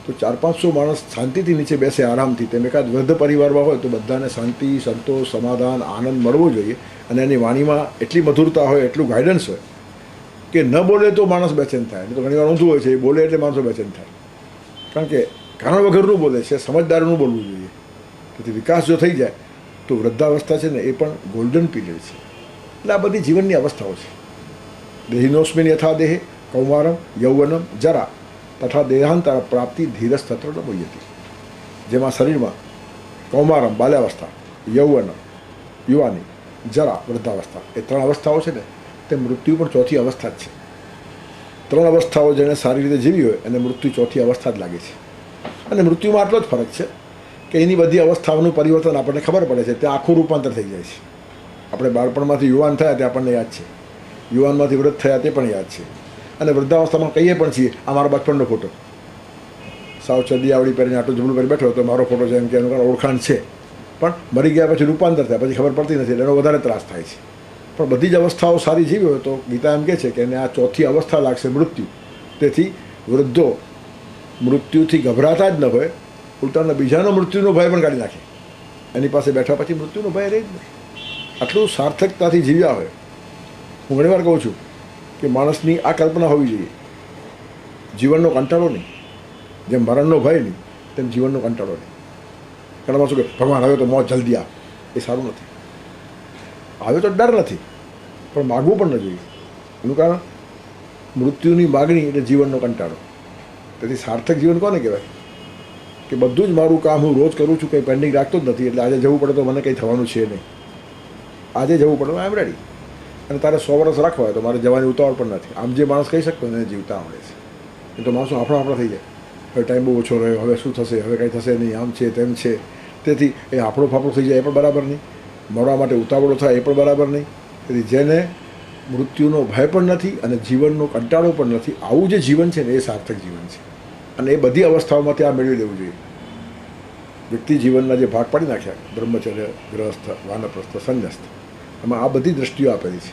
તો 400-500 માણસ શાંતિથી નીચે બેસે આરામથી. તેમ એકાદ વૃદ્ધ પરિવારમાં હોય તો બધાને શાંતિ, સંતોષ, સમાધાન, આનંદ મળવો જોઈએ. અને એની વાણીમાં એટલી મધુરતા હોય, એટલું ગાઈડન્સ હોય કે ન બોલે તો માણસ બેચેન થાય. તો ઘણી વાર ઊંધું હોય છે, એ બોલે એટલે માણસો બેચેન થાય. કારણ કે કારણ વગરનું બોલે છે, સમજદારનું બોલવું જોઈએ. તેથી વિકાસ જો થઈ જાય તો વૃદ્ધાવસ્થા છે ને એ પણ ગોલ્ડન પીરિયડ છે. એટલે આ બધી જીવનની અવસ્થાઓ છે. દેહિનોસ્મિન યથા દેહે કૌમારમ યૌવનમ જરા તથા દેહાંતર પ્રાપ્તિ ધીરજ તત્ર ન બોયતી. જેમાં શરીરમાં કૌમારમ બાલ્યાવસ્થા, યૌવનમ યુવાની, જરા વૃદ્ધાવસ્થા, એ 3 અવસ્થાઓ છે ને તે મૃત્યુ પણ ચોથી અવસ્થા જ છે. 3 અવસ્થાઓ જેણે સારી રીતે જીવી હોય એને મૃત્યુ ચોથી અવસ્થા જ લાગે છે. અને મૃત્યુમાં આટલો જ ફરક છે કે એની બધી અવસ્થાઓનું પરિવર્તન આપણને ખબર પડે છે. ત્યાં આખું રૂપાંતર થઈ જાય છે. આપણે બાળપણમાંથી યુવાન થયા તે આપણને યાદ છે, યુવાનમાંથી વૃદ્ધ થયા તે પણ યાદ છે. અને વૃદ્ધાવસ્થામાં કહીએ પણ છીએ આ મારો બચપણનો ફોટો, સાવ ચડી આવડી પહેરીને આટલું જબલું કરી બેઠો તો મારો ફોટો છે, એમ કે એનું કારણ ઓળખાણ છે. પણ મરી ગયા પછી રૂપાંતર થાય પછી ખબર પડતી નથી, એટલે એનો વધારે ત્રાસ થાય છે. પણ બધી જ અવસ્થાઓ સારી જીવી હોય તો ગીતા એમ કહે છે કે એને આ ચોથી અવસ્થા લાગશે મૃત્યુ. તેથી વૃદ્ધો મૃત્યુથી ગભરાતા જ ન હોય, ઉલટાનો બીજાનો મૃત્યુનો ભય પણ કાઢી નાખે. એની પાસે બેઠા પછી મૃત્યુનો ભય રહે જ નહીં. આટલું સાર્થકતાથી જીવ્યા હોય. હું ઘણીવાર કહું છું કે માણસની આ કલ્પના હોવી જોઈએ, જીવનનો કંટાળો નહીં. જેમ મરણનો ભય નહીં તેમ જીવનનો કંટાળો નહીં. ઘણા માણસો કે ભગવાન હવે તો મોત જલ્દી આપ, એ સારું નથી. હવે તો ડર નથી, પણ માગવું પણ ન જોઈએ. એનું કારણ મૃત્યુની માગણી એટલે જીવનનો કંટાળો. તેથી સાર્થક જીવન કોને કહેવાય કે બધું જ મારું કામ હું રોજ કરું છું, કંઈ પેન્ડિંગ રાખતો જ નથી. એટલે આજે જવું પડે તો મને કંઈ થવાનું છે નહીં. આજે જવું પડે આઈ એમ રેડી. અને તારે 100 વર્ષ રાખવા હોય તો મારે જવાની ઉતાવળ પણ નથી. આમ જે માણસ કહી શકતો એને જીવતા આવડે છે. એ તો માણસો આપણા થઈ જાય, હવે ટાઈમ બહુ ઓછો રહ્યો, હવે શું થશે, હવે કંઈ થશે નહીં, આમ છે તેમ છે. તેથી એ આપણો ફાફડો થઈ જાય એ પણ બરાબર નહીં, મરવા માટે ઉતાવળો થાય એ પણ બરાબર નહીં. તેથી જેને મૃત્યુનો ભય પણ નથી અને જીવનનો કંટાળો પણ નથી, આવું જે જીવન છે ને એ સાર્થક જીવન છે. અને એ બધી અવસ્થાઓમાંથી આ મેળવી લેવું જોઈએ. વ્યક્તિ જીવનના જે ભાગ પાડી નાખ્યા, બ્રહ્મચર્ય, ગ્રહસ્થ, વાનપ્રસ્થ, સંન્યસ્ત, એમાં આ બધી દ્રષ્ટિઓ આપેલી છે.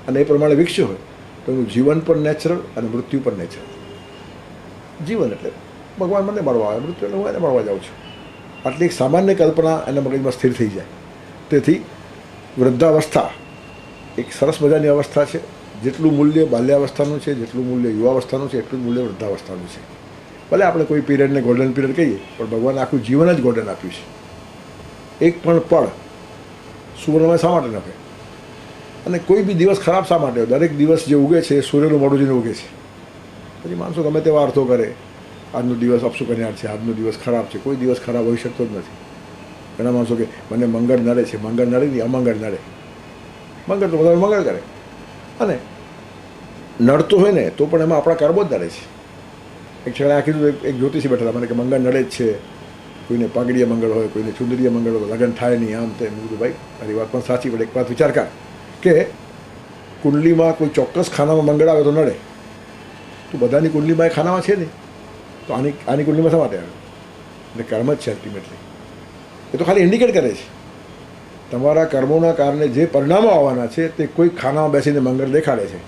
અને એ પ્રમાણે વિકસ્યો હોય તો એનું જીવન પણ નેચરલ અને મૃત્યુ પણ નેચરલ. જીવન એટલે ભગવાન મને મળવા આવે, મૃત્યુ એટલે હું એને મળવા જાઉં છું. આટલી એક સામાન્ય કલ્પના એના મગજમાં સ્થિર થઈ જાય. તેથી વૃદ્ધાવસ્થા એક સરસ મજાની અવસ્થા છે. જેટલું મૂલ્ય બાલ્યાવસ્થાનું છે, જેટલું મૂલ્ય યુવાવસ્થાનું છે, એટલું જ મૂલ્ય વૃદ્ધાવસ્થાનું છે. ભલે આપણે કોઈ પીરિયડને ગોલ્ડન પીરિયડ કહીએ, પણ ભગવાને આખું જીવન જ ગોલ્ડન આપ્યું છે. એક પણ પળ સુવર્ણમય શા માટે ન હોય? અને કોઈ બી દિવસ ખરાબ શા માટે હોય? દરેક દિવસ જે ઉગે છે એ સૂર્યનું મોઢું જોઈને ઉગે છે. પછી માણસો ગમે તેવા અર્થો કરે, આજનો દિવસ અપશુકન્યાર છે, આજનો દિવસ ખરાબ છે. કોઈ દિવસ ખરાબ હોઈ શકતો જ નથી. ઘણા માણસો કે મને મંગળ નડે છે, મંગળ નડે નહીં, અમંગળ નડે. મંગળ તો બધા મંગળ કરે. અને નડતો હોય ને તો પણ એમાં આપણા કર્મો જ નડે છે. એક ક્ષણે આ કીધું, એક જ્યોતિષી બેઠા હતા મને કે મંગળ નડે જ છે, કોઈને પાઘડીય મંગળ હોય, કોઈને ચુંદરીય મંગળ હોય, લગ્ન થાય નહીં, આમ તેમ. મેં કીધું ભાઈ તારી વાત પણ સાચી, પણ એક વાત વિચાર કર કે કુંડલીમાં કોઈ ચોક્કસ ખાનામાં મંગળ આવે તો નડે, તો બધાની કુંડલીમાં એ ખાનામાં છે નહીં, તો આની કુંડલીમાં શા માટે આવે? એટલે કર્મ જ છે અલ્ટિમેટલી. એ તો ખાલી ઇન્ડિકેટ કરે છે તમારા કર્મોના કારણે જે પરિણામો આવવાના છે તે કોઈ ખાનામાં બેસીને મંગળ દેખાડે છે.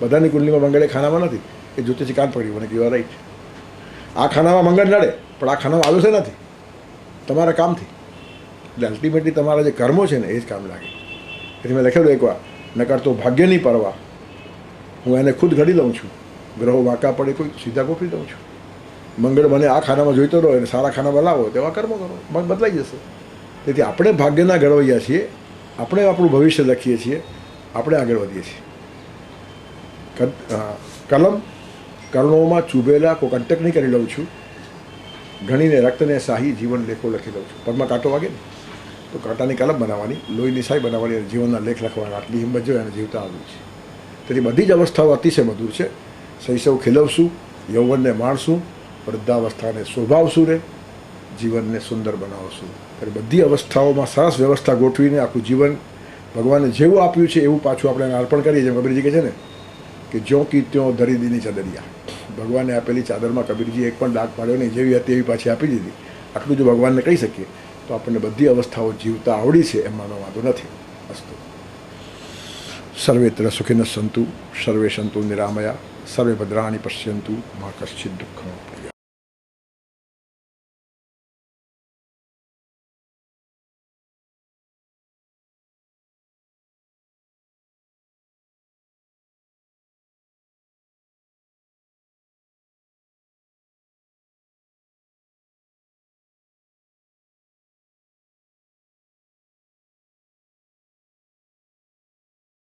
બધાની કુંડલીમાં મંગળ એ ખાનામાં નથી. એ જ્યોતિષી કાન પડી મને કહેવા રાઈટ, આ ખાનામાં મંગળ નડે પણ આ ખાનામાં આવ્યો છે નથી તમારા કામથી. એટલે અલ્ટિમેટલી તમારા જે કર્મો છે ને એ જ કામ લાગે. એટલે મેં લખેલું એકવાર, નકર તો ભાગ્યની પરવા હું એને ખુદ ઘડી લઉં છું, ગ્રહો વાંકા પડે કોઈ સીધા ગોઠવી દઉં છું. મંગળ મને આ ખાનામાં જોઈતો રહો અને સારા ખાનામાં લાવો, તેવા કર્મો કરો, મન બદલાઈ જશે. તેથી આપણે ભાગ્યના ઘડવૈયા છીએ, આપણે આપણું ભવિષ્ય લખીએ છીએ, આપણે આગળ વધીએ છીએ. કલમ કર્ણોમાં ચૂભેલા કોઈ કંટક નહીં કરી લઉં છું, ઘણીને રક્તને શાહી જીવન લેખો લખી લઉં છું. પગમાં કાંટો વાગે ને તો કાંટાની કલમ બનાવવાની, લોહીની શાહી બનાવવાની અને જીવનના લેખ લખવાના. આટલી હિંમત જોઈએ અને જીવતા આવ્યું છે. તેથી બધી જ અવસ્થાઓ અતિશય મધુર છે. શૈશવ ખીલવશું, યૌવનને માણશું, વૃદ્ધાવસ્થાને શોભાવશું રે, જીવનને સુંદર બનાવશું. ત્યારે બધી અવસ્થાઓમાં સરસ વ્યવસ્થા ગોઠવીને આખું જીવન ભગવાને જેવું આપ્યું છે એવું પાછું આપણે એને અર્પણ કરીએ. જેમ કબીરજી કહે છે ને કે જ્યો કી ત્યો ધરી દીની ચાદરિયા. ભગવાને આપેલી ચાદરમાં કબીરજી એક પણ ડાઘ પાડ્યો નહીં, જેવી હતી એવી પાછી આપી દીધી. આટલું જો ભગવાનને કહી શકીએ તો આપણને બધી અવસ્થાઓ જીવતા આવડી છે એમ માનો વાંધો નથી. અસ્તુ સર્વેત્ર સુખિનઃ સંતુ, સર્વે સંતુ નિરામયા, સર્વે ભદ્રાણિ પશ્યન્તુ, મા કશ્ચિદ દુઃખમ.